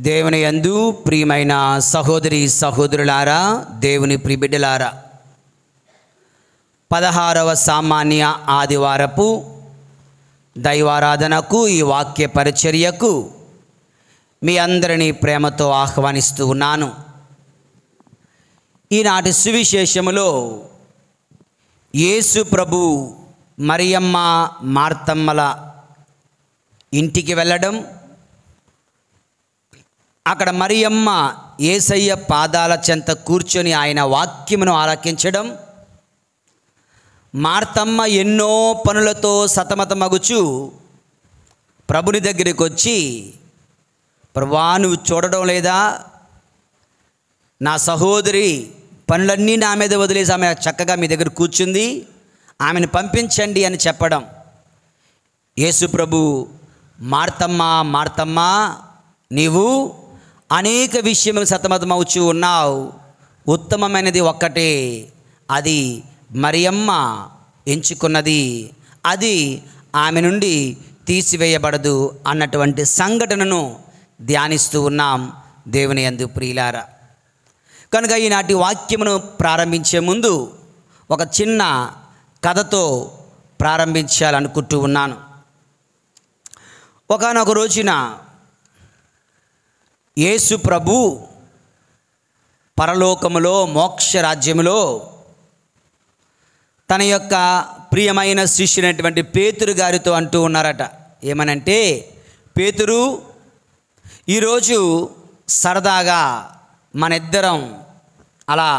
దేవుని యందు ప్రియమైన సహోదరి సహోదరులారా, దేవుని ప్రియబిడ్డలారా, 16వ సామాన్య ఆదివారపు దైవారాధనకు, ఈ వాక్య పరిచర్యకు మీ అందరినీ ప్రేమతో ఆహ్వానిస్తూ ఉన్నాను. ఈనాటి సువిశేషములో యేసు ప్రభు మరియమ్మ మార్తమ్మల ఇంటికి వెళ్ళడం, అక్కడ మరియమ్మ యేసయ్య పాదాల చెంత కూర్చొని ఆయన వాక్యమును ఆలకించడం, మార్తమ్మ ఎన్నో పనులతో సతమతమగుచు ప్రభుని దగ్గరికి వచ్చి, ప్రభువా నువ్వు చూడడం లేదా, నా సహోదరి పనులన్నీ నా మీద వదిలేసి ఆమె చక్కగా మీ దగ్గర కూర్చుంది, ఆమెను పంపించండి అని చెప్పడం. యేసు ప్రభు మార్తమ్మ మార్తమ్మ, నీవు అనేక విషయములు సతమతమవుచూ ఉన్నావు, ఉత్తమమైనది ఒక్కటే, అది మరియమ్మ ఎంచుకున్నది, అది ఆమె నుండి తీసివేయబడదు అన్నటువంటి సంఘటనను ధ్యానిస్తూ ఉన్నాం. దేవుని యందు ప్రియులారా, కనుక ఈనాటి వాక్యమును ప్రారంభించే ముందు ఒక చిన్న కథతో ప్రారంభించాలనుకుంటూ ఉన్నాను. ఒకానొక రోజున యేసు ప్రభు పరలోకములో మోక్ష రాజ్యములో తన యొక్క ప్రియమైన శిష్యునటువంటి పేతురు గారితో అంటూ ఉన్నారట. ఏమనంటే, పేతురు, ఈరోజు సరదాగా మనిద్దరం అలా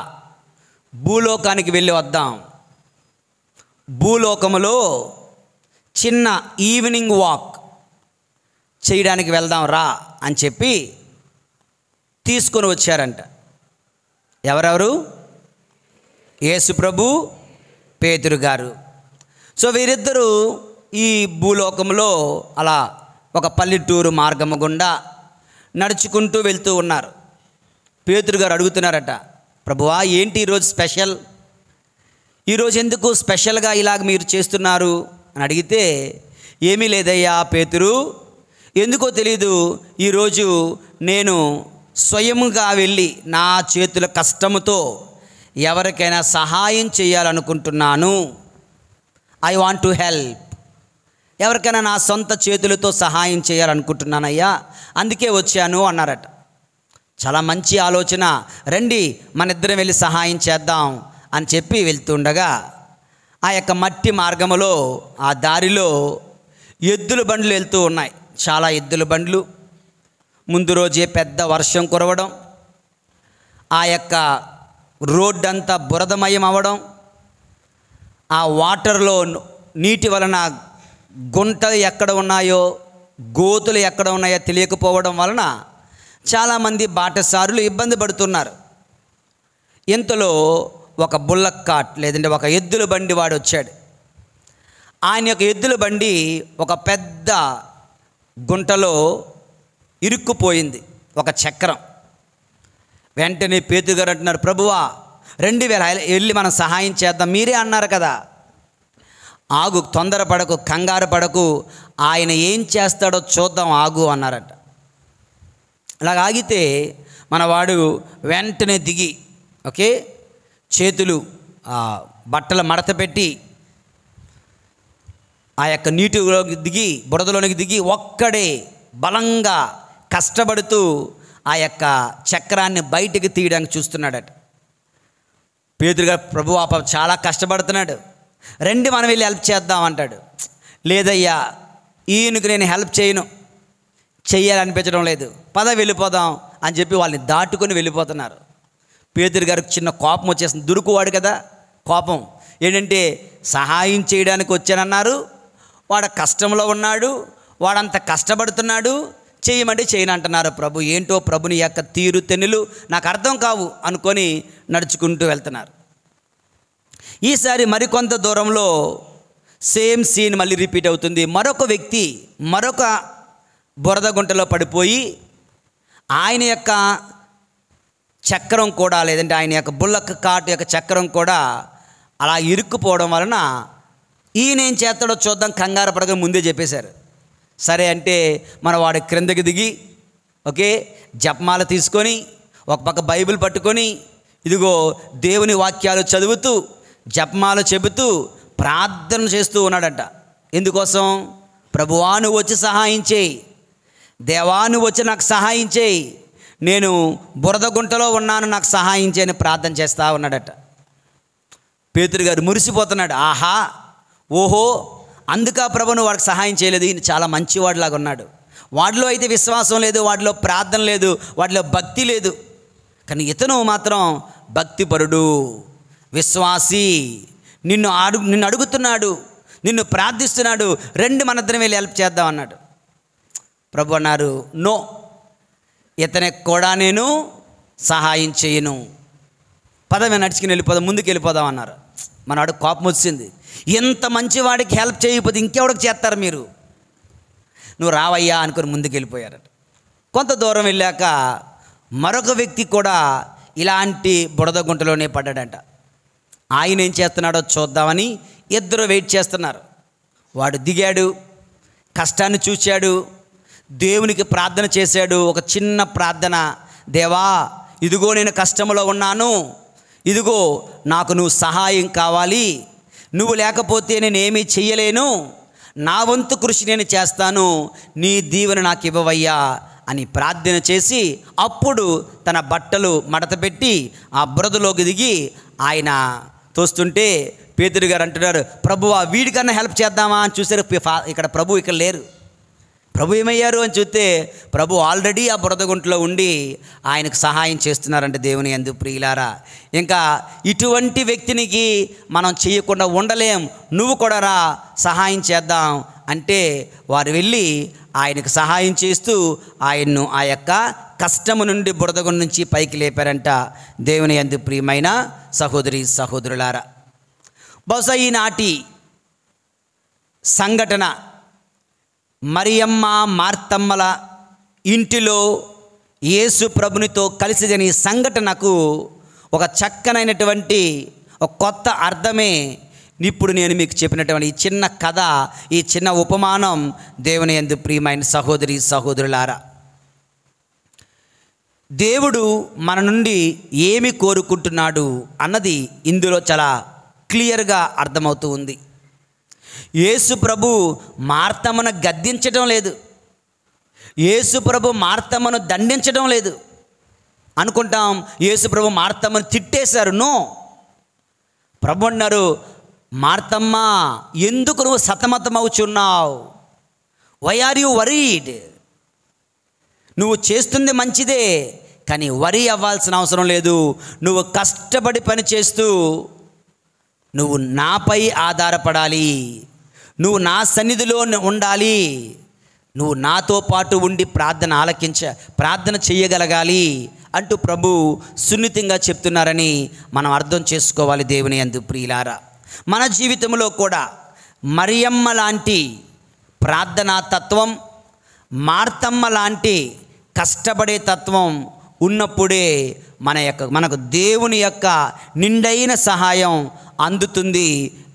భూలోకానికి వెళ్ళి వద్దాం, భూలోకములో చిన్న ఈవినింగ్ వాక్ చేయడానికి వెళ్దాం రా అని చెప్పి తీసుకొని వచ్చారంట. ఎవరెవరు? యేసు ప్రభు, పేతురు గారు. సో వీరిద్దరూ ఈ భూలోకంలో అలా ఒక పల్లెటూరు మార్గము గుండా నడుచుకుంటూ వెళ్తూ ఉన్నారు. పేతురు గారు అడుగుతున్నారట, ప్రభువా ఏంటి ఈరోజు స్పెషల్, ఈరోజు ఎందుకు స్పెషల్గా ఇలాగ మీరు చేస్తున్నారు అని అడిగితే, ఏమీ లేదయ్యా పేతురు, ఎందుకో తెలీదు, ఈరోజు నేను స్వయముగా వెళ్ళి నా చేతుల కష్టముతో ఎవరికైనా సహాయం చేయాలనుకుంటున్నాను. ఐ వాంట్ టు హెల్ప్, ఎవరికైనా నా సొంత చేతులతో సహాయం చేయాలనుకుంటున్నానయ్యా, అందుకే వచ్చాను అన్నారట. చాలా మంచి ఆలోచన, రండి మన ఇద్దరం వెళ్ళి సహాయం చేద్దాం అని చెప్పి వెళ్తుండగా, ఆ యొక్క మట్టి మార్గములో ఆ దారిలో ఎద్దుల బండ్లు వెళ్తూ ఉన్నాయి. చాలా ఎద్దుల బండ్లు. ముందు రోజే పెద్ద వర్షం కురవడం, ఆ యొక్క రోడ్డు అంతా బురదమయం అవ్వడం, ఆ వాటర్లో నీటి వలన గుంటలు ఎక్కడ ఉన్నాయో గోతులు ఎక్కడ ఉన్నాయో తెలియకపోవడం వలన చాలామంది బాటసారులు ఇబ్బంది పడుతున్నారు. ఇంతలో ఒక బుల్లక్ కార్ట్ లేదంటే ఒక ఎద్దుల బండి వాడు వచ్చాడు. ఆయన యొక్క ఎద్దుల బండి ఒక పెద్ద గుంటలో ఇరుక్కుపోయింది, ఒక చక్రం. వెంటనే పేతురు గారు అంటున్నారు, ప్రభువా రండి వెళ్ళి మనం సహాయం చేద్దాం, మీరే అన్నారు కదా, ఆగు, తొందరపడకు, కంగారు పడకు, ఆయన ఏం చేస్తాడో చూద్దాం, ఆగు అన్నారట. అలాగ ఆగితే మనవాడు వెంటనే దిగి, ఓకే, చేతులు బట్టల మడత పెట్టి ఆ యొక్క నీటిలోకి దిగి, బురదలోనికి దిగి ఒక్కడే బలంగా కష్టపడుతూ ఆ యొక్క చక్రాన్ని బయటికి తీయడానికి చూస్తున్నాడట. పేతురు గారు, ప్రభువా చాలా కష్టపడుతున్నాడు, రండి మనం వెళ్ళి హెల్ప్ చేద్దాం అంటాడు. లేదయ్యా, ఈయనకు నేను హెల్ప్ చేయను, చెయ్యాలనిపించడం లేదు, పద వెళ్ళిపోదాం అని చెప్పి వాళ్ళని దాటుకొని వెళ్ళిపోతున్నారు. పేతురు గారికి చిన్న కోపం వచ్చేసింది, దురుకువాడు కదా, కోపం ఏంటంటే సహాయం చేయడానికి వచ్చానన్నారు, వాడు కష్టంలో ఉన్నాడు, వాడంత కష్టపడుతున్నాడు, చేయమంటే చేయను అంటున్నారు. ప్రభు ఏంటో ప్రభుని యొక్క తీరు తెన్నులు నాకు అర్థం కావు అనుకొని నడుచుకుంటూ వెళ్తున్నారు. ఈసారి మరికొంత దూరంలో సేమ్ సీన్ మళ్ళీ రిపీట్ అవుతుంది. మరొక వ్యక్తి మరొక బురద గుంటలో పడిపోయి ఆయన యొక్క చక్రం కూడా లేదంటే ఆయన యొక్క బుల్లక్ కార్ట్ యొక్క చక్రం కూడా అలా ఇరుక్కుపోవడం వలన ఈయన ఏం చేస్తాడో చూద్దాం, కంగారు పడగా ముందే చెప్పేశారు. సరే అంటే మన వాడు క్రిందకి దిగి, ఓకే, జపమాల తీసుకొని ఒక పక్క బైబిల్ పట్టుకొని ఇదిగో దేవుని వాక్యాలు చదువుతూ జపమాల చెబుతూ ప్రార్థన చేస్తూ ఉన్నాడట. ఎందుకోసం? ప్రభువా నువ్వు వచ్చి సహాయం చేయి, దేవా నువ్వు వచ్చి నాకు సహాయం చేయి, నేను బురద గుంటలో ఉన్నాను, నాకు సహాయం చేయని ప్రార్థన చేస్తూ ఉన్నాడట. పేతురు గారు మురిసిపోతున్నాడు. ఆహా, ఓహో, అందుక ప్రభును వాడికి సహాయం చేయలేదు, ఈయన చాలా మంచివాడిలాగా ఉన్నాడు, వాడిలో అయితే విశ్వాసం లేదు, వాడిలో ప్రార్థన లేదు, వాడిలో భక్తి లేదు, కానీ ఇతను మాత్రం భక్తిపరుడు, విశ్వాసి, నిన్ను అడుగుతున్నాడు, నిన్ను ప్రార్థిస్తున్నాడు, రెండు మనిద్దరం వెళ్ళి హెల్ప్ చేద్దాం అన్నాడు. ప్రభు అన్నారు, నో, ఇతనికి కూడా నేను సహాయం చేయను, పదమే నడుచుకుని వెళ్ళిపోదాం, ముందుకు వెళ్ళిపోదాం అన్నారు. మనవాడు కోపం వచ్చింది. ఎంత మంచివాడికి హెల్ప్ చేయకపోతే ఇంకెవడికి చేస్తారు మీరు, నువ్వు రావయ్యా అనుకుని ముందుకు వెళ్ళిపోయారట. కొంత దూరం వెళ్ళాక మరొక వ్యక్తి కూడా ఇలాంటి బురద గుంటలోనే పడ్డాడంట. ఆయన ఏం చేస్తున్నాడో చూద్దామని ఇద్దరు వెయిట్ చేస్తున్నారు. వాడు దిగాడు, కష్టాన్ని చూశాడు, దేవునికి ప్రార్థన చేశాడు. ఒక చిన్న ప్రార్థన, దేవా ఇదిగో నేను కష్టంలో ఉన్నాను, ఇదిగో నాకు నువ్వు సహాయం కావాలి, నువ్వు లేకపోతే నేనేమీ చెయ్యలేను, నా వంతు కృషి నేను చేస్తాను, నీ దీవెన నాకు ఇవ్వవయ్యా అని ప్రార్థన చేసి అప్పుడు తన బట్టలు మడతపెట్టి ఆ బురదలోకి దిగి ఆయన తోస్తుంటే పేతురు గారు అంటున్నారు, ప్రభువా వీడికన్నా హెల్ప్ చేద్దామా అని చూసారు. ఇక్కడ ప్రభు ఇక్కడ లేరు. ప్రభు ఏమయ్యారు అని చూస్తే ప్రభు ఆల్రెడీ ఆ బురద గుంటలో ఉండి ఆయనకు సహాయం చేస్తున్నారంటే దేవుని యందు ప్రియులారా. ఇంకా ఇటువంటి వ్యక్తినికి మనం చేయకుండా ఉండలేం, నువ్వు కూడా రా సహాయం చేద్దాం అంటే వారు వెళ్ళి ఆయనకు సహాయం చేస్తూ ఆయన్ను ఆ యొక్క కష్టము నుండి బురదగుండ నుంచి పైకి లేపారంట. దేవుని యందు ప్రియమైన సహోదరి సహోదరులారా, బహుశా ఈనాటి సంఘటన మరియమ్మ మార్తమ్మల ఇంటిలో యేసు ప్రభునితో కలిసి జరిగిన ఈ సంఘటనకు ఒక చక్కనైనటువంటి ఒక కొత్త అర్థమే ఇప్పుడు నేను మీకు చెప్పినటువంటి ఈ చిన్న కథ, ఈ చిన్న ఉపమానం. దేవుని యందు ప్రియమైన సహోదరి సహోదరులారా, దేవుడు మన నుండి ఏమి కోరుకుంటున్నాడు అన్నది ఇందులో చాలా క్లియర్గా అర్థమవుతూ ఉంది. యేసు ప్రభు మార్తమ్మను గద్దించడం లేదు, యేసు ప్రభు మార్తమ్మను దండించడం లేదు. అనుకుంటాం యేసు ప్రభు మార్తమ్మను తిట్టేశారు. నో, ప్రభు అన్నారు, మార్తమ్మ ఎందుకు నువ్వు సతమతమవుచున్నావు, వై ఆర్ యు వరీడ్, నువ్వు చేస్తుంది మంచిదే కానీ వరీ అవ్వాల్సిన అవసరం లేదు. నువ్వు కష్టపడి పని చేస్తూ నువ్వు నాపై ఆధారపడాలి, నువ్వు నా సన్నిధిలో ఉండాలి, నువ్వు నాతో పాటు ఉండి ప్రార్థన చేయగలగాలి అంటూ ప్రభు సున్నితంగా చెప్తున్నారని మనం అర్థం చేసుకోవాలి. దేవుని యందు ప్రియులారా, మన జీవితంలో కూడా మరియమ్మ లాంటి ప్రార్థనా తత్వం, మార్తమ్మ లాంటి కష్టపడే తత్వం ఉన్నప్పుడే మనకు దేవుని యొక్క నిండైన సహాయం అందుతుంది.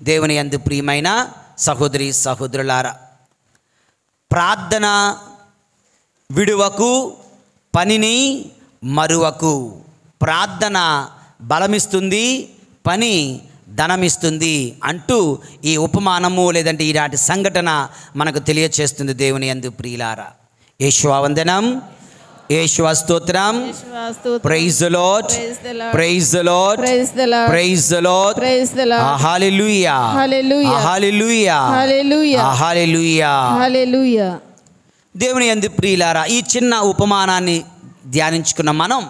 దేవుని యందు ప్రియమైన సహోదరి సహోదరులారా, ప్రార్థన విడువకు, పనిని మరువకు. ప్రార్థన బలమిస్తుంది, పని ధనమిస్తుంది అంటూ ఈ ఉపమానము లేదంటే ఈనాటి సంఘటన మనకు తెలియచేస్తుంది. దేవుని యందు ప్రియులారా, యేషువా వందనం, యేషువా స్తోత్రం, praise the lord, praise the lord, praise the lord, hallelujah, hallelujah, hallelujah, hallelujah, hallelujah. దేవుని యందు ప్రియులారా, ఈ చిన్న ఉపమానాన్ని ధ్యానించుకున్న మనం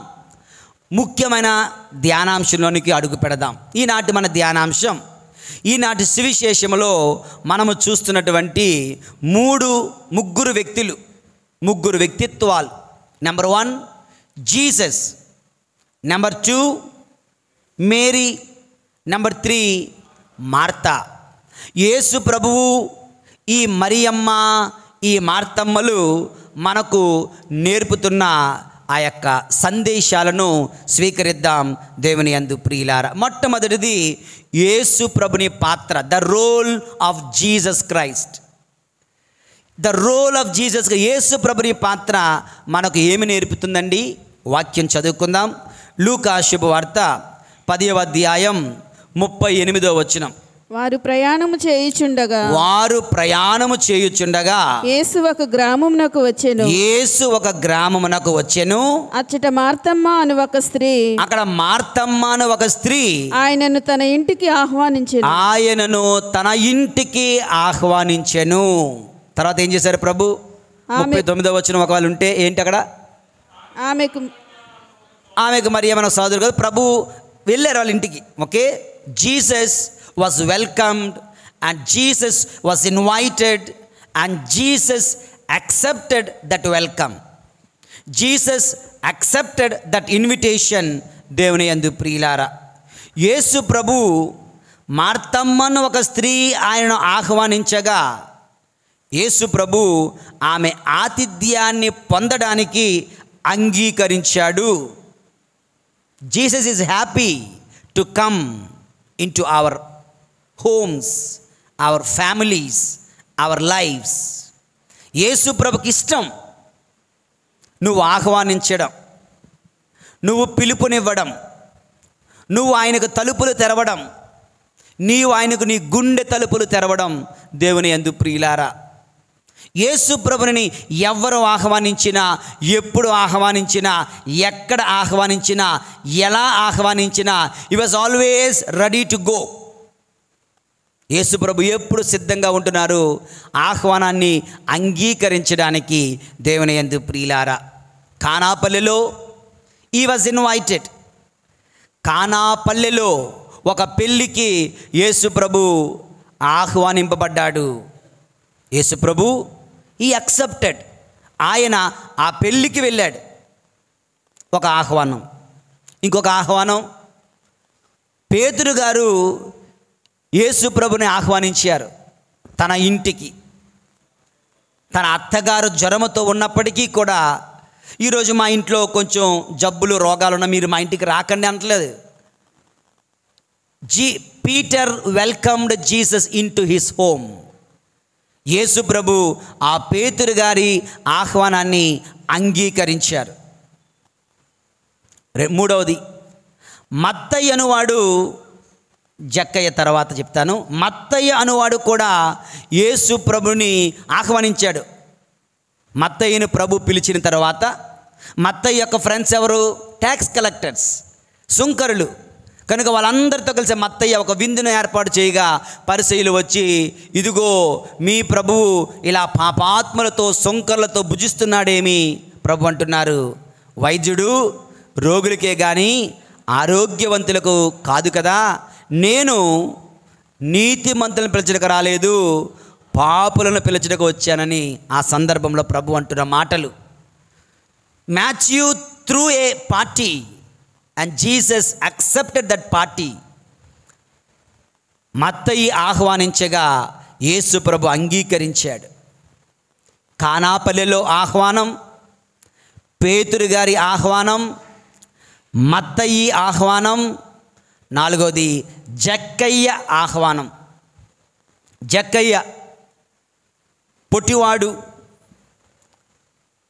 ముఖ్యమైన ధ్యానాంశంలోనికి అడుగు పెడదాం. ఈనాటి మన ధ్యానాంశం, ఈనాటి సువిశేషములో మనము చూస్తున్నటువంటి ముగ్గురు వ్యక్తిత్వాలు. Number 1 Jesus, number 2 Mary, number 3 Martha. Yesu ప్రభువు, ఈ మరియమ్మ, ఈ మార్తమ్మలు మనకు నేర్పుతున్న ఆ యొక్క సందేశాలను స్వీకరిద్దాం. దేవుని యందు ప్రియులారా, మొట్టమొదటిది యేసు ప్రభుని పాత్ర, the role of Jesus Christ. The role of Jesus, Yesu ప్రభుని పాత్ర మనకు ఏమి నేర్పుతుందండి? వాక్యం చదువుకుందాం. లూకా శుభవార్త 10వ అధ్యాయం 38వ వచనం. వారు ప్రయాణము చేయుచుండగా యేసు ఒక గ్రామమునకు వచ్చెను. అచ్చట మార్తమ్మ అను ఒక స్త్రీ, అక్కడ మార్తమ్మ అను ఒక స్త్రీ ఆయనను తన ఇంటికి ఆహ్వానించెను. తర్వాత ఏం చేశారు ప్రభు? 39వ వచనం ఒకవేళ ఉంటే ఏంటి అక్కడ? ఆమెకు మరి ఏమైనా సోదరు కదా, ప్రభు వెళ్ళారు వాళ్ళ ఇంటికి. Okay, Jesus was welcomed and Jesus was invited and Jesus accepted that welcome. Jesus accepted that invitation. దేవుని యందు ప్రియులారా, యేసు ప్రభు మార్తమ్మను ఒక స్త్రీ ఆయనను ఆహ్వానించగా యేసు ప్రభు ఆమె ఆతిథ్యాన్ని పొందడానికి అంగీకరించాడు. Jesus is happy to come into our homes, our families, our lives. యేసు ప్రభుకి ఇష్టం నువ్వు ఆహ్వానించడం, నువ్వు పిలుపునివ్వడం, నువ్వు ఆయనకు తలుపులు తెరవడం, నీవు ఆయనకు నీ గుండె తలుపులు తెరవడం. దేవుని యందు ప్రియులారా, యేసు ప్రభుని ఎవరు ఆహ్వానించినా, ఎప్పుడు ఆహ్వానించినా, ఎక్కడ ఆహ్వానించినా, ఎలా ఆహ్వానించినా, he was always ready to go. Yesu ప్రభు ఎప్పుడు సిద్ధంగా ఉంటున్నారు ఆహ్వానాన్ని అంగీకరించడానికి. దేవుని యందు ప్రియులారా, కానాపల్లెలో హి వాజ్ ఇన్వైటెడ్. కానాపల్లెలో ఒక పెళ్ళికి యేసు ప్రభు ఆహ్వానింపబడ్డాడు. యేసు ప్రభు ఈ అక్సెప్టెడ్, ఆయన ఆ పెళ్ళికి వెళ్ళాడు. ఒక ఆహ్వానం. ఇంకొక ఆహ్వానం, పేతురు గారు యేసు ప్రభుని ఆహ్వానించారు తన ఇంటికి. తన అత్తగారు జ్వరముతో ఉన్నప్పటికీ కూడా, ఈరోజు మా ఇంట్లో కొంచెం జబ్బులు రోగాలున్నా మీరు మా ఇంటికి రాకండి అంటలేదు. Peter welcomed Jesus into his home. Yesu ప్రభు ఆ పేతురు గారి ఆహ్వానాన్ని అంగీకరించారు. మూడవది, మత్తయ్య అనువాడు, జక్కయ్య తర్వాత చెప్తాను. మత్తయ్య అనువాడు కూడా యేసు ప్రభుని ఆహ్వానించాడు. మత్తయ్యను ప్రభు పిలిచిన తర్వాత, మత్తయ్య యొక్క ఫ్రెండ్స్ ఎవరు? ట్యాక్స్ కలెక్టర్స్, సుంకరులు. కనుక వాళ్ళందరితో కలిసి మత్తయ్య ఒక విందును ఏర్పాటు చేయగా పరిసయ్యులు వచ్చి, ఇదిగో మీ ప్రభువు ఇలా పాపాత్మలతో సుంకర్లతో భుజిస్తున్నాడేమి? ప్రభు అంటున్నారు, వైద్యుడు రోగులకే కానీ ఆరోగ్యవంతులకు కాదు కదా, నేను నీతిమంతులను పిలిచడానికి రాలేదు, పాపులను పిలిచడానికి వచ్చానని ఆ సందర్భంలో ప్రభు అంటున్న మాటలు. Matthew through a party and Jesus accepted that party. మత్తయి ఆహ్వానించగా యేసు ప్రభు అంగీకరించాడు. కానాపల్లెలో ఆహ్వానం, పేతురు గారి ఆహ్వానం, మత్తయి ఆహ్వానం. నాలుగోది, జక్కయ్య ఆహ్వానం. జక్కయ్య పొట్టివాడు.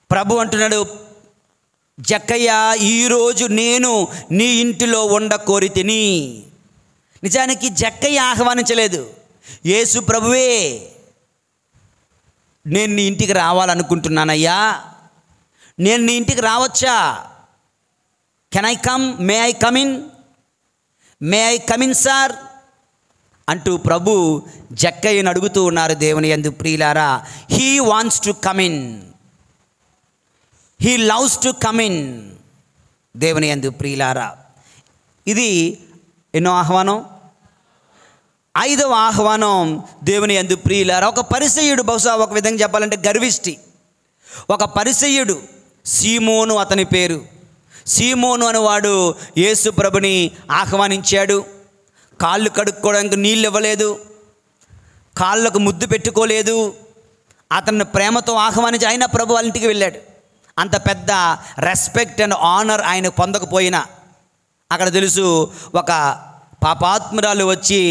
ప్రభు అంటున్నాడు, జక్కయ్య, ఈరోజు నేను నీ ఇంటిలో కోరితిని. నిజానికి జక్కయ్య ఆహ్వానించలేదు, యేసు ప్రభువే నేను నీ ఇంటికి రావాలనుకుంటున్నానయ్యా, నేను నీ ఇంటికి రావచ్చా? Can I come? May I come in sir అంటూ ప్రభు జక్కయ్యను అడుగుతూ ఉన్నారు. దేవుని యందు ప్రియులారా, he wants to come in, he loves to come in. దేవుని యందు ప్రియులారా, ఇది ఎన్నో ఆహ్వానం? 5వ ఆహ్వానం. దేవుని యందు ప్రియులారా, ఒక పరిసయ్యుడు, బహుశా ఒక విధంగా చెప్పాలంటే గర్విష్టి, ఒక పరిసయ్యుడు, సీమోను అతని పేరు. సీమోను అనేవాడు యేసు ప్రభుని ఆహ్వానించాడు. కాళ్ళు కడుక్కోవడానికి నీళ్ళు ఇవ్వలేదు, కాళ్ళకు ముద్దు పెట్టుకోలేదు. అతన్ని ప్రేమతో ఆహ్వానించి ఆయన ప్రభు వాళ్ళ ఇంటికి వెళ్ళాడు. అంత పెద్ద రెస్పెక్ట్ అండ్ ఆనర్ ఆయన పొందకపోయినా, అక్కడ తెలుసు ఒక పాపాత్మురాలు వచ్చి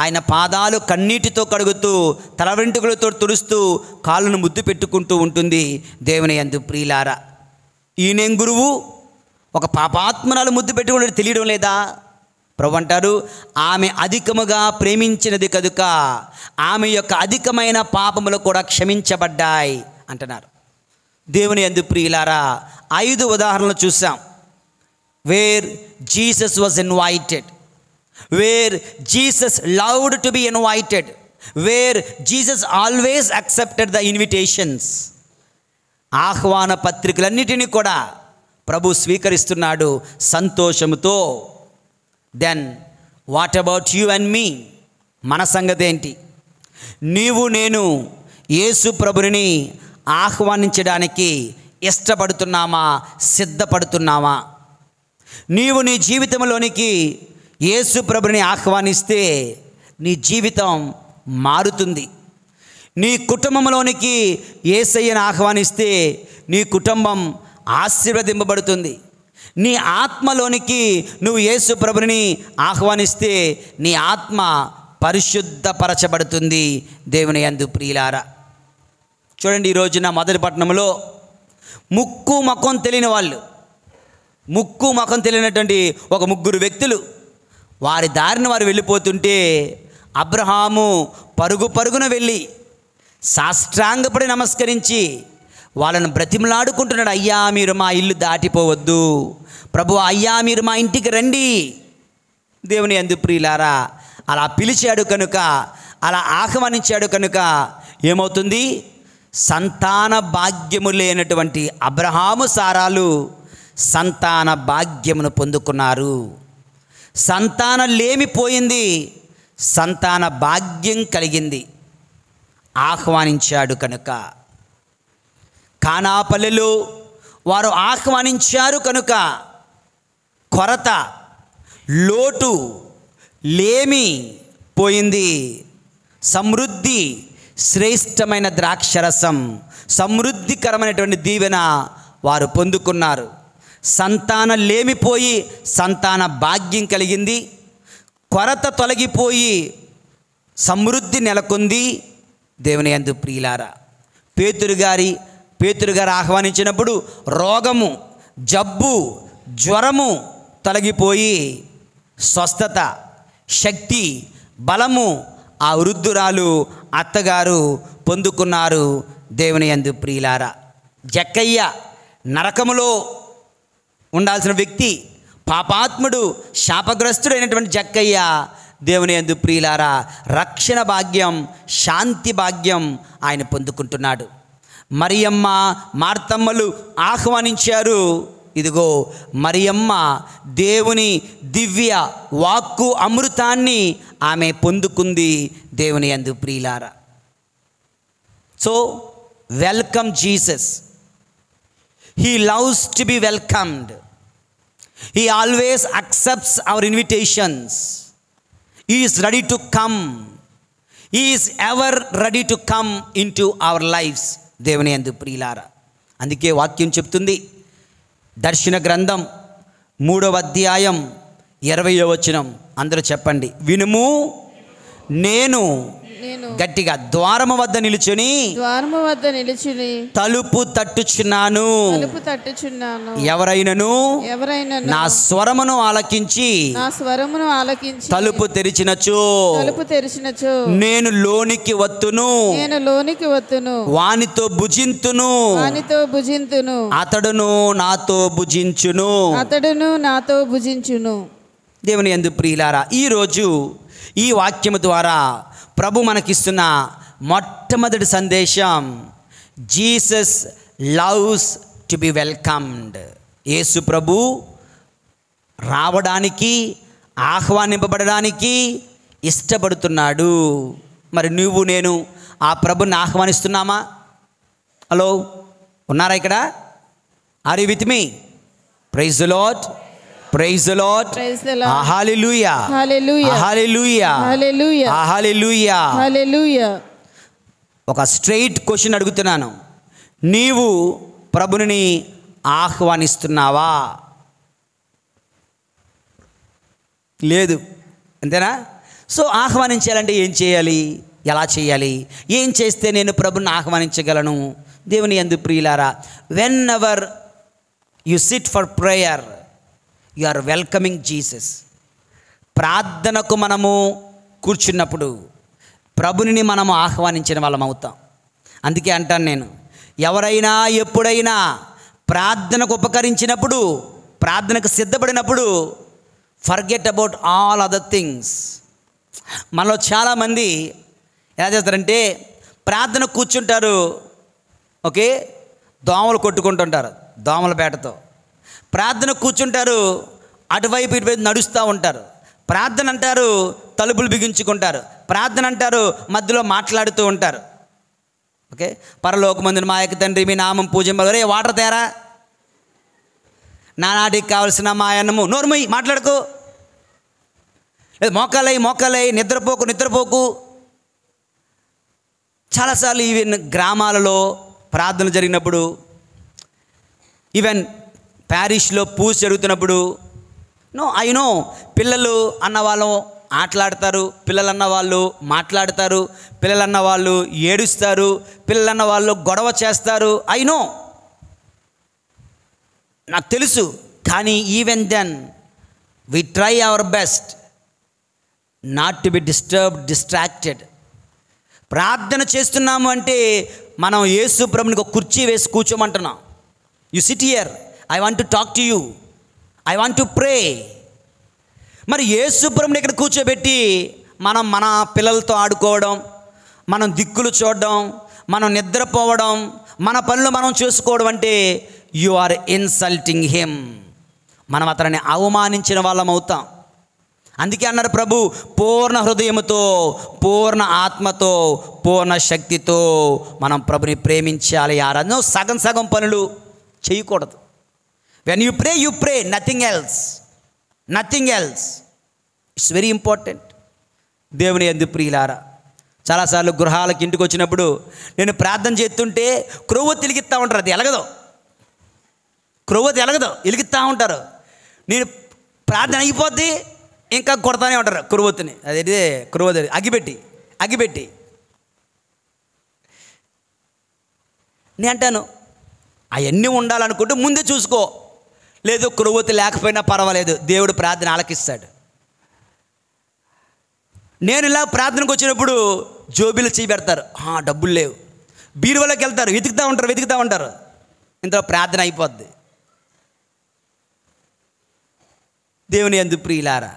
ఆయన పాదాలు కన్నీటితో కడుగుతూ తల వెంట్రుకలతో తుడుస్తూ కాళ్ళను ముద్దు పెట్టుకుంటూ ఉంటుంది. దేవుని యందు ప్రియులారా, ఈయనేం గురువు? ఒక పాపాత్మురాలు ముద్దు పెట్టుకుంటే తెలియడం లేదా? ప్రభు అంటారు, ఆమె అధికముగా ప్రేమించినది కనుక ఆమె యొక్క అధికమైన పాపములు కూడా క్షమించబడ్డాయి అంటున్నారు. దేవుని యందు ప్రియులారా, 5 ఉదాహరణలు చూసాం. Where Jesus was invited, where Jesus loved to be invited, where Jesus always accepted the invitations. ఆహ్వాన పత్రికలన్నిటినీ కూడా ప్రభు స్వీకరిస్తున్నాడు సంతోషముతో. Then what about you and me? మన సంగతి ఏంటి? నీవు నేను యేసు ప్రభుని ఆహ్వానించడానికి ఇష్టపడుతున్నామా, సిద్ధపడుతున్నామా? నీవు నీ జీవితంలోనికి యేసు ప్రభుని ఆహ్వానిస్తే నీ జీవితం మారుతుంది. నీ కుటుంబంలోనికి యేసయ్యను ఆహ్వానిస్తే నీ కుటుంబం ఆశీర్వదింపబడుతుంది. నీ ఆత్మలోనికి నువ్వు యేసు ప్రభుని ఆహ్వానిస్తే నీ ఆత్మ పరిశుద్ధపరచబడుతుంది. దేవుని యందు ప్రియులారా, చూడండి, ఈ రోజున మొదటి పట్టణంలో ముక్కు ముఖం తెలియని వాళ్ళు, ముక్కు ముఖం తెలియనటువంటి ఒక 3 వ్యక్తులు వారి దారిని వారు వెళ్ళిపోతుంటే అబ్రహాము పరుగున వెళ్ళి సాష్టాంగపడి నమస్కరించి వాళ్ళను బ్రతిమలాడుకుంటున్నాడు. అయ్యా, మీరు మా ఇల్లు దాటిపోవద్దు. ప్రభు, అయ్యా, మీరు మా ఇంటికి రండి. దేవుని యందు ప్రియులారా, అలా పిలిచాడు కనుక, అలా ఆహ్వానించాడు కనుక ఏమవుతుంది? సంతాన భాగ్యము లేనటువంటి అబ్రహాము సారాలు సంతాన భాగ్యమును పొందుకున్నారు. సంతానం లేమిపోయింది, సంతాన భాగ్యం కలిగింది. ఆహ్వానించాడు కనుక. కానాపల్లెలో వారు ఆహ్వానించారు కనుక కొరత, లోటు, లేమి పోయింది. సమృద్ధి, శ్రేష్టమైన ద్రాక్షరసం, సమృద్ధికరమైనటువంటి దీవెన వారు పొందుకున్నారు. సంతానం లేమిపోయి సంతాన భాగ్యం కలిగింది. కొరత తొలగిపోయి సమృద్ధి నెలకొంది. దేవుని యందు ప్రియులారా, పేతురు గారు ఆహ్వానించినప్పుడు రోగము, జబ్బు, జ్వరము తొలగిపోయి స్వస్థత, శక్తి, బలము ఆ వృద్ధురాలు అత్తగారు పొందుకున్నారు. దేవుని యందు ప్రియులారా, జక్కయ్య నరకములో ఉండాల్సిన వ్యక్తి, పాపాత్ముడు, శాపగ్రస్తుడైనటువంటి జక్కయ్య దేవుని యందు ప్రియులారా రక్షణ భాగ్యం, శాంతి భాగ్యం ఆయన పొందుకుంటున్నాడు. మరియమ్మ, మార్తమ్మలు ఆహ్వానించారు. ఇదిగో మరియమ్మ దేవుని దివ్య వాక్కు అమృతాన్ని ఆమె పొందుకుంది. దేవుని యందు ప్రియులారా, so welcome Jesus. He loves to be welcomed. He always accepts our invitations. He is ready to come. He is ever ready to come in to our lives. దేవుని యందు ప్రియులారా, అందుకే వాక్యం చెప్తుంది, దర్శన గ్రంథం 3వ అధ్యాయం 20వ వచనం. అందరూ చెప్పండి, వినుము, నేను గట్టిగా ద్వారము వద్ద నిలుచుని తలుపు తట్టుచున్నాను. ఎవరైనను నా స్వరమును ఆలకించి తలుపు తెరిచినచో నేను లోనికి వత్తును, వానితో భుజింతును, అతడును నాతో భుజించును. దేవుని యందు ప్రియులారా, ఈరోజు ఈ వాక్యము ద్వారా ప్రభు మనకిస్తున్న మొట్టమొదటి సందేశం, Jesus loves to be welcomed. Yesu ప్రభు రావడానికి, ఆహ్వానింపబడడానికి ఇష్టపడుతున్నాడు. మరి నువ్వు నేను ఆ ప్రభుని ఆహ్వానిస్తున్నామా? హలో, ఉన్నారా ఇక్కడ? Are you with me? Praise the lord, praise the lord, hallelujah, hallelujah, hallelujah, hallelujah, hallelujah, hallelujah. ఒక స్ట్రైట్ క్వశ్చన్ అడుగుతున్నాను, నీవు ప్రభుని ఆహ్వానిస్తున్నావా? లేదు, అంతేనా? సో ఆహ్వానించాలంటే ఏం చేయాలి, ఎలా చేయాలి, ఏం చేస్తే నేను ప్రభుని ఆహ్వానించగలను? దేవుని యందు ప్రియులారా, whenever you sit for prayer you are welcoming Jesus. ప్రార్థనకు మనము కూర్చున్నప్పుడు ప్రభుని మనము ఆహ్వానించిన వాళ్ళం అవుతాం. అందుకే అంటాను నేను, ఎవరైనా ఎప్పుడైనా ప్రార్థనకు ఉపకరించినప్పుడు, ప్రార్థనకు సిద్ధపడినప్పుడు forget about all other things. మనలో చాలామంది ఎలా చేస్తారంటే ప్రార్థన కూర్చుంటారు, ఓకే, దోమలు కొట్టుకుంటుంటారు దోమల బేటతో. ప్రార్థన కూర్చుంటారు, అటువైపు ఇటువైపు నడుస్తూ ఉంటారు. ప్రార్థన అంటారు, తలుపులు బిగించుకుంటారు. ప్రార్థన అంటారు, మధ్యలో మాట్లాడుతూ ఉంటారు. ఓకే, పరలోకమందున మా యొక్క తండ్రి మీ నామం పూజింప, వాటర్ తేరా, నానాటికి కావలసిన మా అన్నము, నోరుమయ్యి మాట్లాడుకో, లేదు మోకాలై నిద్రపోకు. చాలాసార్లు ఈవెన్ గ్రామాలలో ప్రార్థన జరిగినప్పుడు, ఈవెన్ ప్యారిష్లో పూజ జరుగుతున్నప్పుడు ఐ నో పిల్లలు అన్నవాళ్ళు ఆటలాడతారు, పిల్లలన్న వాళ్ళు మాట్లాడతారు, పిల్లలన్న వాళ్ళు ఏడుస్తారు, పిల్లలన్న వాళ్ళు గొడవ చేస్తారు. ఐ నో, నాకు తెలుసు. కానీ even then we try our best not to be distracted. ప్రార్థన చేస్తున్నాము అంటే మనం యేసు ప్రభునికి ఒక కుర్చీ వేసి కూర్చోమంటున్నాం. You sit here, I want to talk to you, I want to pray. మరి యేసు ప్రభుని ఇక్కడ కూర్చోబెట్టి మనం మన పిల్లలతో ఆడుకోవడం, మనం దిక్కులు చూడడం, మనం నిద్రపోవడం, మన పనులు మనం చూసుకోవడం అంటే యు ఆర్ ఇన్సల్టింగ్ హిమ్. మనం అతనిని అవమానించిన వాళ్ళం అవుతాం. అందుకే అన్నారు ప్రభు, పూర్ణ హృదయముతో, పూర్ణ ఆత్మతో, పూర్ణ శక్తితో మనం ప్రభుని ప్రేమించాలి. ఆరాధన సగం పనులు చేయకూడదు. When you pray, nothing else. It's very important. దేవుని యందు ప్రియులారా, చాలాసార్లు గృహాలకు ఇంటికి వచ్చినప్పుడు నేను ప్రార్థన చేస్తుంటే క్రొవ్వొత్తి వెలిగిస్తూ ఉంటారు. అది ఎలగదు, వెలిగిస్తూ ఉంటారు. నేను ప్రార్థన అయిపోద్ది, ఇంకా కొడతానే ఉంటారు క్రొవ్వొత్తిని. అదే క్రొవ్వొత్తి అగిపెట్టి నేను అంటాను, అవన్నీ ఉండాలనుకుంటే ముందే చూసుకో. లేదు, క్రొవ్వొత్తి లేకపోయినా పర్వాలేదు, దేవుడు ప్రార్థన ఆలకిస్తాడు. నేను ఇలా ప్రార్థనకు వచ్చినప్పుడు జోబీలు చేయి పెడతారు, డబ్బులు లేవు, బీరువాలోకి వెళ్తారు, వెతుకుతూ ఉంటారు. ఇంతలో ప్రార్థన అయిపోద్ది. దేవుని యందు ప్రియులారా,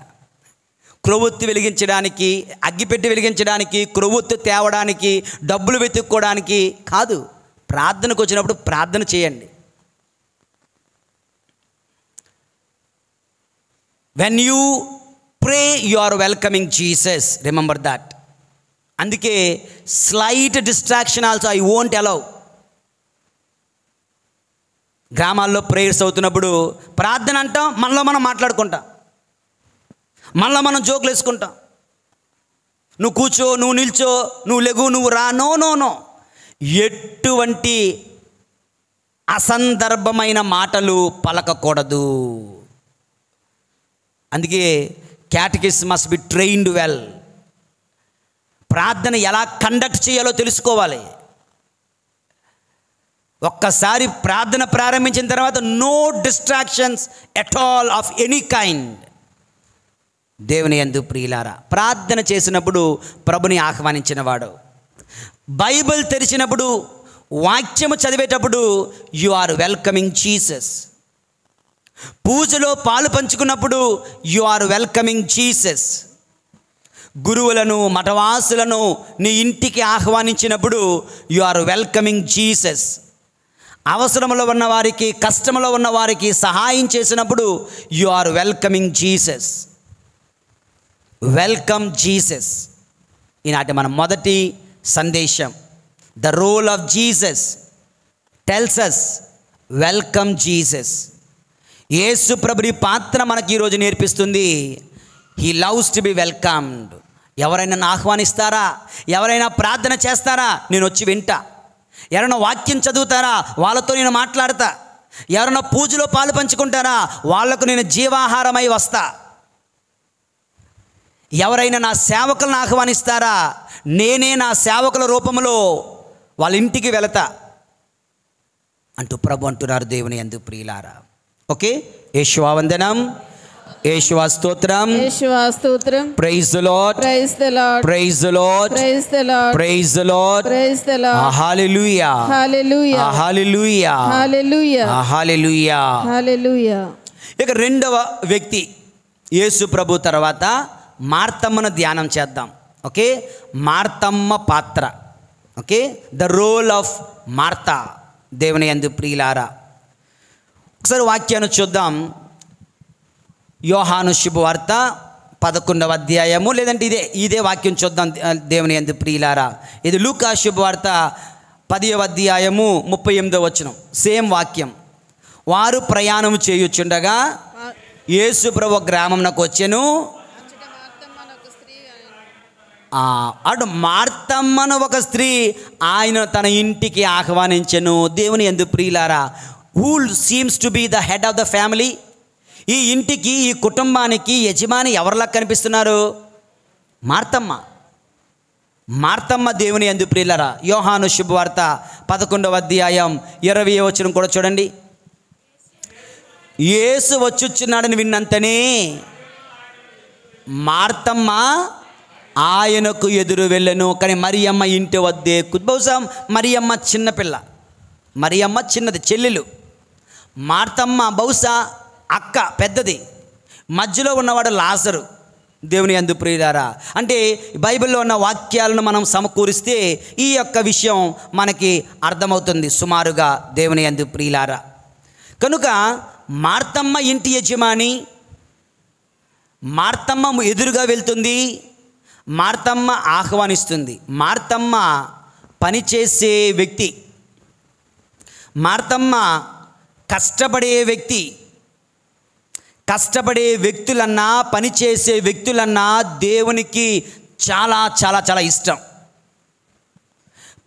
క్రొవ్వొత్తి వెలిగించడానికి, అగ్గిపెట్టి వెలిగించడానికి, క్రొవ్వొత్తి తేవడానికి, డబ్బులు వెతుక్కోవడానికి కాదు. ప్రార్థనకు వచ్చినప్పుడు ప్రార్థన చేయండి. When you pray you are welcoming Jesus, remember that. అందుకే slight distraction also I won't allow. గ్రామాల్లో ప్రేయర్స్ అవుతున్నప్పుడు ప్రార్థన అంటాం, మనలో మనం మాట్లాడుకుంటాం, మనలో మనం జోకులు వేసుకుంటాం. నువ్వు కూర్చో, నువ్వు నిల్చో, నువ్వు లెగు, నువ్వు రా, నో. ఎటువంటి అసందర్భమైన మాటలు పలకకూడదు. అందుకే catechist must be trained well. ప్రార్థన ఎలా కండక్ట్ చేయాలో తెలుసుకోవాలి. ఒక్కసారి ప్రార్థన ప్రారంభించిన తర్వాత no distractions at all of any kind. దేవుని యందు ప్రియులారా, ప్రార్థన చేసినప్పుడు ప్రభుని ఆహ్వానించినవాడు, బైబిల్ తెరిచినప్పుడు, వాక్యము చదివేటప్పుడు యు ఆర్ వెల్కమింగ్ జీసస్. పూజలో పాలు పంచుకున్నప్పుడు యు ఆర్ వెల్కమింగ్ జీసస్. గురువులను, మఠవాసులను నీ ఇంటికి ఆహ్వానించినప్పుడు యు ఆర్ వెల్కమింగ్ జీసస్. అవసరంలో ఉన్న వారికి, కష్టంలో ఉన్న వారికి సహాయం చేసినప్పుడు you are welcoming Jesus. Welcome Jesus. ఈనాటి మన మొదటి సందేశం, the role of Jesus tells us welcome Jesus. Yesu ప్రభుని పాత్ర మనకి ఈరోజు నేర్పిస్తుంది. He loves to be welcomed. ఎవరైనా ఆహ్వానిస్తారా? ఎవరైనా ప్రార్థన చేస్తారా? నేను వచ్చి వింటా. ఎవరైనా వాక్యం చదువుతారా? వాళ్ళతో నేను మాట్లాడతా. ఎవరైనా పూజలో పాలు పంచుకుంటారా? వాళ్లకు నేను జీవాహారమై వస్తా. ఎవరైనా నా సేవకులను ఆహ్వానిస్తారా, నేనే నా సేవకుల రూపంలో వాళ్ళ ఇంటికి వెళతా అంటూ ప్రభు అంటున్నారు దేవుని యందు ప్రియులారా. ఓకే, యేషువా వందనం, యేషువా స్తోత్రం, యేషువా స్తోత్రం. Praise the lord, praise the lord, praise the lord, praise the lord, praise the lord, praise the lord. Hallelujah, hallelujah, hallelujah, hallelujah, hallelujah. Hallelujah. ఇక రెండవ వ్యక్తి యేసు ప్రభు తర్వాత మార్తమ్మను ధ్యానం చేద్దాం. ఓకే, మార్తమ్మ పాత్ర. Okay, the role of Martha. దేవుని యందు ప్రియులారా, ఒకసారి వాక్యాన్ని చూద్దాం. యోహాను శుభవార్త 11వ అధ్యాయము, లేదంటే ఇదే వాక్యం చూద్దాం. దేవుని యందు ప్రియులారా, ఇది లూకా శుభవార్త 10వ అధ్యాయము 38వ వచనం. సేమ్ వాక్యం. వారు ప్రయాణం చేయుచుండగా యేసు ప్రభు గ్రామంనకు వచ్చెను. అటు మార్తమ్మను ఒక స్త్రీ ఆయన తన ఇంటికి ఆహ్వానించెను. దేవుని యందు ప్రియులారా, who seems to be the head of the family? ఈ ఇంటికి, ఈ కుటుంబానికి యజమాని ఎవరిలా కనిపిస్తున్నారు? మార్తమ్మ. మార్తమ్మ దేవుని యందు ప్రియులారా. యోహాను శుభవార్త 11వ అధ్యాయం 20వ వచనం కూడా చూడండి. యేసు వచ్చుచున్నాడని విన్నంతనే మార్తమ్మ ఆయనకు ఎదురు వెళ్ళను. కానీ మరియమ్మ ఇంటి వద్దే బహుశా మరియమ్మ చిన్నపిల్ల, మరియమ్మ చిన్నది, చెల్లెలు. మార్తమ్మ బహుశా అక్క పెద్దది, మధ్యలో ఉన్నవాడు లాజరు. దేవుని యందు ప్రియులారా, అంటే బైబిల్లో ఉన్న వాక్యాలను మనం సమకూరిస్తే ఈ యొక్క విషయం మనకి అర్థమవుతుంది సుమారుగా. దేవుని యందు ప్రియులారా, కనుక మార్తమ్మ ఇంటి యజమాని, మార్తమ్మ ఎదురుగా వెళ్తుంది, మార్తమ్మ ఆహ్వానిస్తుంది. మార్తమ్మ పనిచేసే వ్యక్తి, మార్తమ్మ కష్టపడే వ్యక్తి. కష్టపడే వ్యక్తులన్నా, పనిచేసే వ్యక్తులన్నా దేవునికి చాలా చాలా చాలా ఇష్టం.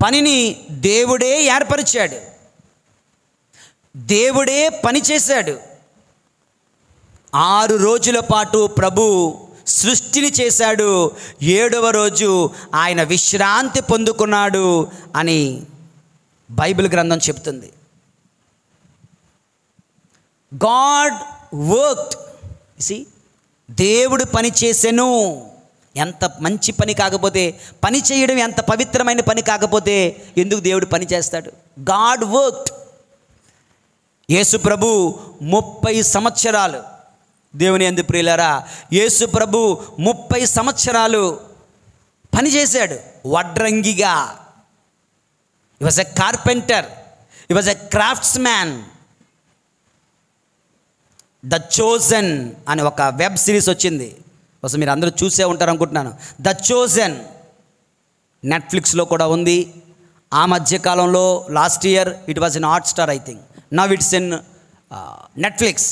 పనిని దేవుడే ఏర్పరిచాడు, దేవుడే పని చేశాడు. 6 రోజుల పాటు ప్రభు సృష్టిని చేశాడు, 7వ రోజు ఆయన విశ్రాంతి పొందుకున్నాడు అని బైబిల్ గ్రంథం చెప్తుంది. God worked. దేవుడు పని చేసెను. ఎంత మంచి పని కాకపోతే, పని చేయడం ఎంత పవిత్రమైన పని కాకపోతే ఎందుకు దేవుడు పని చేస్తాడు? God worked. యేసు ప్రభు 30 సంవత్సరాలు, దేవుని యందు ప్రియులారా, యేసు ప్రభు 30 సంవత్సరాలు పనిచేశాడు వడ్రంగిగా. He was a carpenter, he was a craftsman. The chosen అని ఒక వెబ్ సిరీస్ వచ్చింది, అసలు మీరు అందరూ చూసే ఉంటారు అనుకుంటున్నాను. ద చోజన్ నెట్ఫ్లిక్స్లో కూడా ఉంది. ఆ మధ్యకాలంలో last year it was in Hotstar, I think. Now it's in Netflix.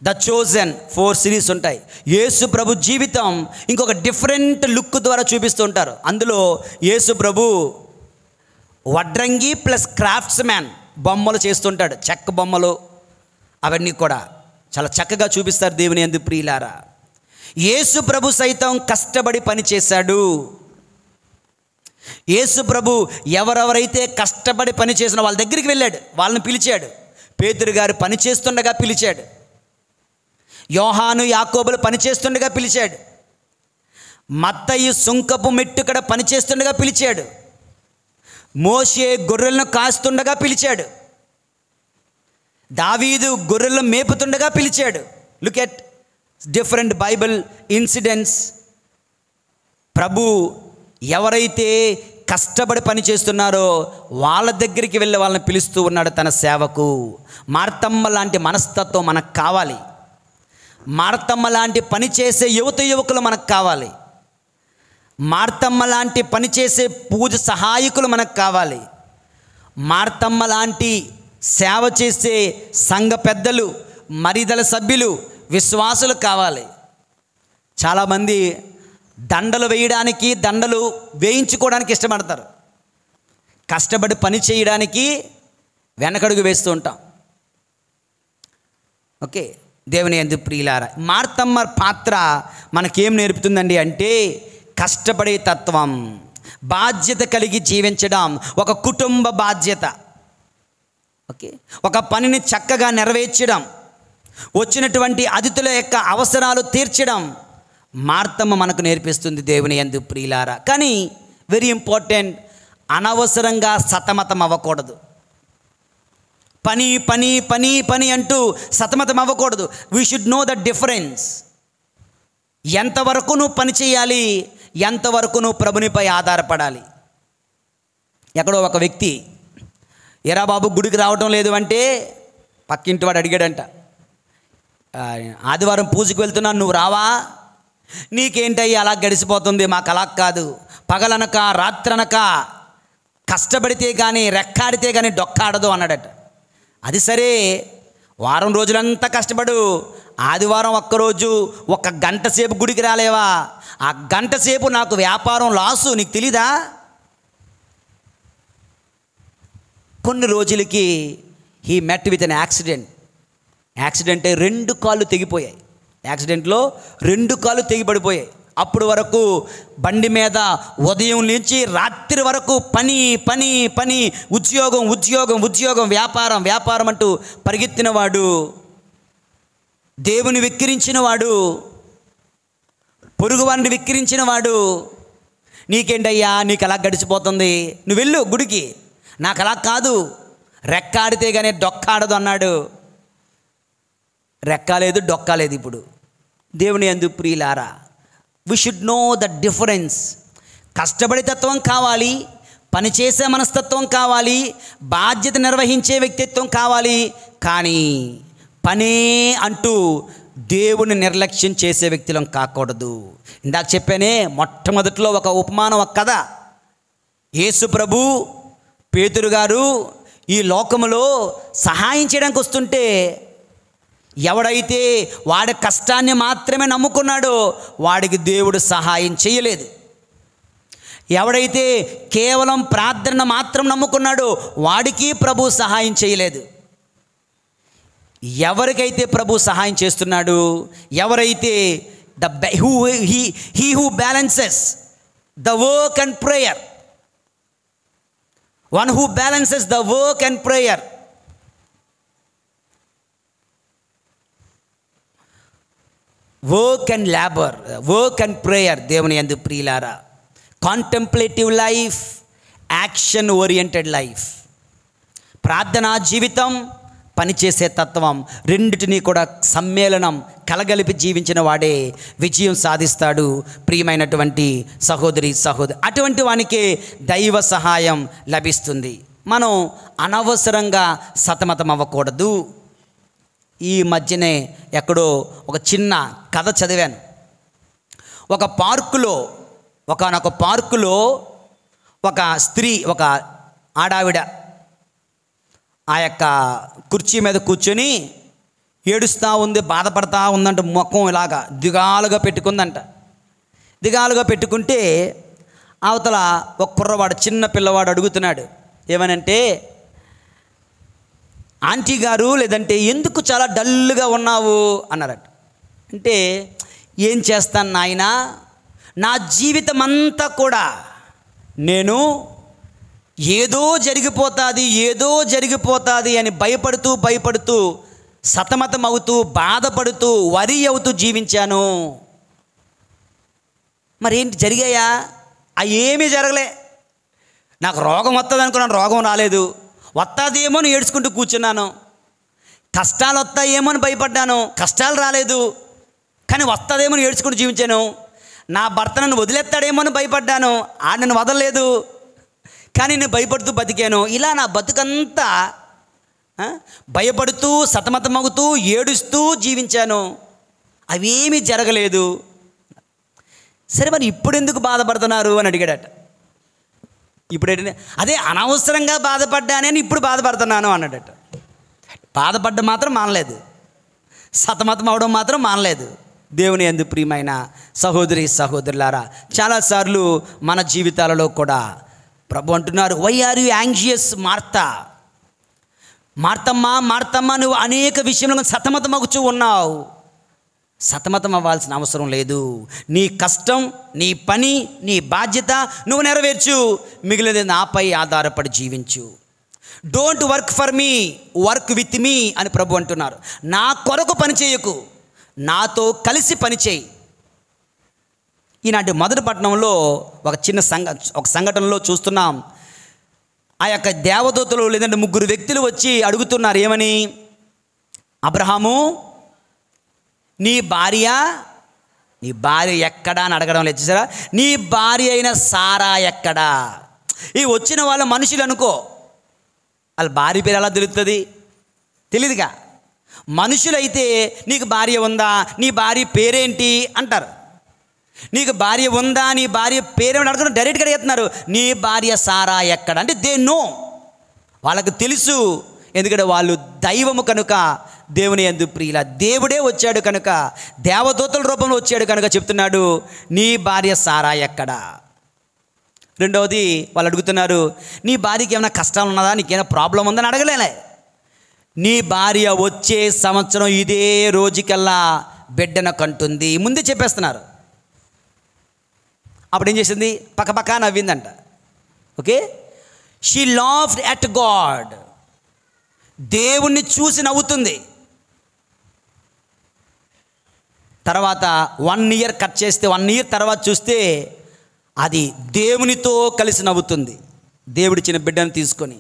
The chosen 4 series ఉంటాయి. యేసు ప్రభు జీవితం ఇంకొక డిఫరెంట్ లుక్ ద్వారా చూపిస్తూ ఉంటారు. అందులో యేసు ప్రభు వడ్రంగి ప్లస్ క్రాఫ్ట్స్ మ్యాన్, బొమ్మలు చేస్తుంటాడు, చెక్క బొమ్మలు, అవన్నీ కూడా చాలా చక్కగా చూపిస్తారు. దేవుని యందు ప్రియులారా, యేసు ప్రభు సైతం కష్టపడి పని చేశాడు. యేసు ప్రభు ఎవరెవరైతే కష్టపడి పని చేసిన వాళ్ళ దగ్గరికి వెళ్ళాడు, వాళ్ళని పిలిచాడు. పేతురు గారు పని చేస్తుండగా పిలిచాడు, యోహాను యాకోబులు పనిచేస్తుండగా పిలిచాడు, మత్తయి సుంకపు మెట్టుకడ పనిచేస్తుండగా పిలిచాడు, మోషే గొర్రెలను కాస్తుండగా పిలిచాడు, దావీదు గొర్రెలను మేపుతుండగా పిలిచాడు. Look at different Bible incidents. ప్రభు ఎవరైతే కష్టపడి పని చేస్తున్నారో వాళ్ళ దగ్గరికి వెళ్ళి వాళ్ళని పిలుస్తూ ఉన్నాడు తన సేవకు. మార్తమ్మ లాంటి మనస్తత్వం మనకు కావాలి. మార్తమ్మ లాంటి పనిచేసే యువకులు మనకు కావాలి. మార్తమ్మ లాంటి పనిచేసే పూజ సహాయకులు మనకు కావాలి. మార్తమ్మ లాంటి సేవ చేసే సంఘ పెద్దలు, మరిదల సభ్యులు, విశ్వాసులు కావాలి. చాలామంది దండలు వేయడానికి, దండలు వేయించుకోవడానికి ఇష్టపడతారు. కష్టపడి పని చేయడానికి వెనకడుగు వేస్తూ ఉంటాం. ఓకే, దేవుని యందు ప్రియులారా, మార్తమ్మ పాత్ర మనకేం నేర్పుతుందండి అంటే కష్టపడే తత్వం, బాధ్యత కలిగి జీవించడం, ఒక కుటుంబ బాధ్యత. ఓకే, ఒక పనిని చక్కగా నెరవేర్చడం, వచ్చినటువంటి అతిథుల యొక్క అవసరాలు తీర్చడం మార్తమ్మ మనకు నేర్పిస్తుంది దేవుని యందు ప్రియులారా. కానీ వెరీ ఇంపార్టెంట్, అనవసరంగా సతమతం అవ్వకూడదు. పని పని పని పని అంటూ సతమతం అవ్వకూడదు. We should know the difference. ఎంతవరకు నువ్వు పని చేయాలి, ఎంతవరకు నువ్వు ప్రభునిపై ఆధారపడాలి. ఎక్కడో ఒక వ్యక్తి, ఎరా బాబు గుడికి రావటం లేదు అంటే పక్కింటి వాడు అడిగాడంట, ఆదివారం పూజకు వెళ్తున్నాను నువ్వు రావా? నీకేంటయ్యి అలా గడిచిపోతుంది, మాకు అలా కాదు, పగలనక రాత్రనక కష్టపడితే కానీ రెక్కాడితే కానీ డొక్కాడదు అన్నాడట. అది సరే, వారం రోజులంతా కష్టపడు, ఆదివారం ఒక్కరోజు 1 గంట సేపు గుడికి రాలేవా? ఆ గంట సేపు నాకు వ్యాపారం లాసు, నీకు తెలీదా? కొన్ని రోజులకి he met with an accident. Accident 2 కాళ్ళు తెగిపోయాయి. యాక్సిడెంట్లో 2 కాళ్ళు తెగిపడిపోయాయి. అప్పుడు వరకు బండి మీద ఉదయం నుంచి రాత్రి వరకు పని పని పని, ఉద్యోగం ఉద్యోగం ఉద్యోగం, వ్యాపారం వ్యాపారం అంటూ పరిగెత్తినవాడు, దేవుని వెక్కిరించినవాడు, పొరుగువాడిని వెక్కిరించినవాడు, నీకేంటయ్యా నీకు అలా గడిచిపోతుంది, నువ్వు వెళ్ళు గుడికి, నాకు అలా కాదు, రెక్కాడితే కానీ డొక్కాడదు అన్నాడు. రెక్కాలేదు డొక్కాలేదు. ఇప్పుడు దేవుని యందు ప్రియులారా, we should know the difference. కష్టపడే తత్వం కావాలి, పనిచేసే మనస్తత్వం కావాలి, బాధ్యత నిర్వహించే వ్యక్తిత్వం కావాలి. కానీ పనే అంటూ దేవుని నిర్లక్ష్యం చేసే వ్యక్తులం కాకూడదు. ఇందాక చెప్పానే, మొట్టమొదటిలో ఒక ఉపమానం, ఒక కథ. యేసు ప్రభు, పేతురు గారు ఈ లోకములో సహాయం చేయడానికి వస్తుంటే, ఎవడైతే వాడి కష్టాన్ని మాత్రమే నమ్ముకున్నాడో వాడికి దేవుడు సహాయం చేయలేదు. ఎవడైతే కేవలం ప్రార్థన మాత్రం నమ్ముకున్నాడో వాడికి ప్రభు సహాయం చేయలేదు. ఎవరికైతే ప్రభు సహాయం చేస్తున్నాడు, ఎవరైతే who balances the work and prayer, one who balances the work and prayer, work and labour, work and prayer. దేవుని యందు ప్రియులారా, contemplative life, action oriented life, ప్రార్థనా జీవితం, పనిచేసే తత్వం, రెండిటినీ కూడా సమ్మేళనం కలగలిపి జీవించిన వాడే విజయం సాధిస్తాడు. ప్రియమైనటువంటి సహోదరి సహోదరు, అటువంటి వానికే దైవ సహాయం లభిస్తుంది. మనం అనవసరంగా సతమతం అవ్వకూడదు. ఈ మధ్యనే ఎక్కడో ఒక చిన్న కథ చదివాను. ఒక పార్కులో, ఒకానొక పార్కులో ఒక స్త్రీ, ఒక ఆడావిడ ఆ యొక్క కుర్చీ మీద కూర్చొని ఏడుస్తూ ఉంది, బాధపడతా ఉందంట. ముఖం ఇలాగా దిగాలుగా పెట్టుకుందంట. దిగాలుగా పెట్టుకుంటే అవతల ఒక కుర్రవాడు, చిన్న పిల్లవాడు అడుగుతున్నాడు, ఏమనంటే, ఆంటీ గారు, లేదంటే ఎందుకు చాలా డల్గా ఉన్నావు అన్నారట. అంటే, ఏం చేస్తాను నాయనా, నా జీవితం అంతా కూడా నేను ఏదో జరిగిపోతుంది అని భయపడుతూ సతమతం అవుతూ బాధపడుతూ వరి అవుతూ జీవించాను. మరేంటి జరిగాయా? ఏమీ జరగలే. నాకు రోగం వస్తుంది అనుకున్నాను, రోగం రాలేదు. వస్తాదేమో అని ఏడ్చుకుంటూ కూర్చున్నాను. కష్టాలు వస్తాయేమో అని భయపడ్డాను, కష్టాలు రాలేదు. కానీ వస్తుందేమో అని ఏడ్చుకుంటూ జీవించాను. నా భర్త నన్ను వదిలేస్తాడేమో అని భయపడ్డాను, నన్ను వదలలేదు. కానీ నేను భయపడుతూ బతికాను. ఇలా నా బతుకంతా భయపడుతూ సతమతమవుతూ ఏడుస్తూ జీవించాను, అవేమీ జరగలేదు. సరే, మరి ఇప్పుడు ఎందుకు బాధపడుతున్నారు అని అడిగాడట. ఇప్పుడు ఏంటంటే, అదే అనవసరంగా బాధపడ్డానని ఇప్పుడు బాధపడుతున్నాను అన్నాడట. బాధపడ్డం మాత్రం మానలేదు, సతమతం అవడం మాత్రం మానలేదు. దేవుని యందు ప్రియమైన సహోదరి సహోదరులారా, చాలాసార్లు మన జీవితాలలో కూడా ప్రభు అంటున్నారు, why are you anxious Martha, Marthamma Marthamma నువ్వు అనేక విషయంలో సతమతమగుచూ ఉన్నావు. సతమతం అవ్వాల్సిన అవసరం లేదు. నీ కష్టం, నీ పని, నీ బాధ్యత నువ్వు నెరవేర్చు, మిగిలినది నాపై ఆధారపడి జీవించు. Don't work for me, work with me అని ప్రభు అంటున్నారు. నా కొరకు పని చేయకు, నాతో కలిసి పని చేయి. ఈనాటి మొదటి పట్టణంలో ఒక సంఘటనలో చూస్తున్నాం. ఆ యొక్క దేవదూతలు లేదంటే 3 వ్యక్తులు వచ్చి అడుగుతున్నారు, ఏమని? అబ్రహాము, నీ భార్య ఎక్కడా అని అడగడం లేదు. చూసారా, నీ భార్య అయిన సారా ఎక్కడా? ఈ వచ్చిన వాళ్ళ మనుషులు అనుకో, వాళ్ళ భార్య పేరు ఎలా తెలుస్తుంది? తెలియదుగా. మనుషులైతే నీకు భార్య ఉందా, నీ భార్య పేరేంటి అంటారు. నీకు భార్య ఉందా, నీ భార్య పేరేమిటి అడగడం, డైరెక్ట్గా అడుగుతున్నారు, నీ భార్య సారా ఎక్కడ అంటే దే నో, వాళ్ళకు తెలుసు. ఎందుకంటే వాళ్ళు దైవము కనుక, దేవుని యందు ప్రియుల దేవుడే వచ్చాడు కనుక, దేవదూతల రూపంలో వచ్చాడు కనుక చెప్తున్నాడు, నీ భార్య సారా ఎక్కడ? రెండవది వాళ్ళు అడుగుతున్నారు, నీ భార్యకి ఏమైనా కష్టాలు ఉన్నదా, నీకేమైనా ప్రాబ్లం ఉందని అడగలేలే. నీ భార్య వచ్చే సంవత్సరం ఇదే రోజుకల్లా బిడ్డను కంటుంది, ముందే చెప్పేస్తున్నారు. అప్పుడు ఏం చేసింది? పక్కపక్క నవ్విందంట. Okay, she laughed at God, దేవుణ్ణి చూసి నవ్వుతుంది. తర్వాత 1 ఇయర్ కట్ చేస్తే 1 ఇయర్ తర్వాత చూస్తే అది దేవునితో కలిసి నవ్వుతుంది. దేవుడిచ్చిన బిడ్డను తీసుకొని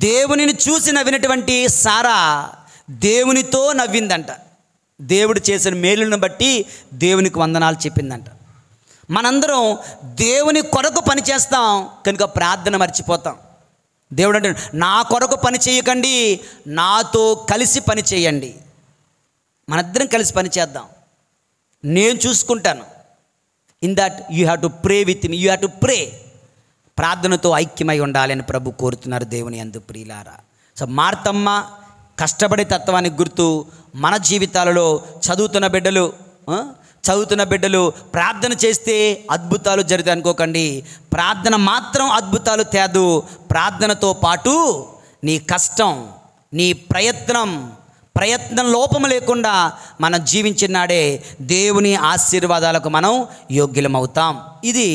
దేవునిని చూసి నవ్వినటువంటి సారా దేవునితో నవ్విందంట. దేవుడు చేసిన మేలును బట్టి దేవునికి వందనాలు చెప్పిందంట. మనందరం దేవుని కొరకు పని చేస్తాం కనుక ప్రార్థన మర్చిపోతాం. దేవుడు అంటే, నా కొరకు పని చేయకండి, నాతో కలిసి పని చేయండి. మనిద్దరం కలిసి పని చేద్దాం, నేను చూసుకుంటాను. In that you have to pray with me, you have to pray. ప్రార్థనతో ఐక్యమై ఉండాలని ప్రభు కోరుతున్నారు దేవుని యందు ప్రియులారా. సో మార్తమ్మ కష్టపడే తత్వానికి గుర్తు మన జీవితాలలో చదువుతున్న బిడ్డలు ప్రార్థన చేస్తే అద్భుతాలు జరుగుతాయి అనుకోకండి. ప్రార్థన మాత్రం అద్భుతాలు తేదు. ప్రార్థనతో పాటు నీ కష్టం, నీ ప్రయత్నం లోపము లేకుండా మనం జీవించినాడే దేవుని ఆశీర్వాదాలకు మనం యోగ్యులమవుతాం. ఇది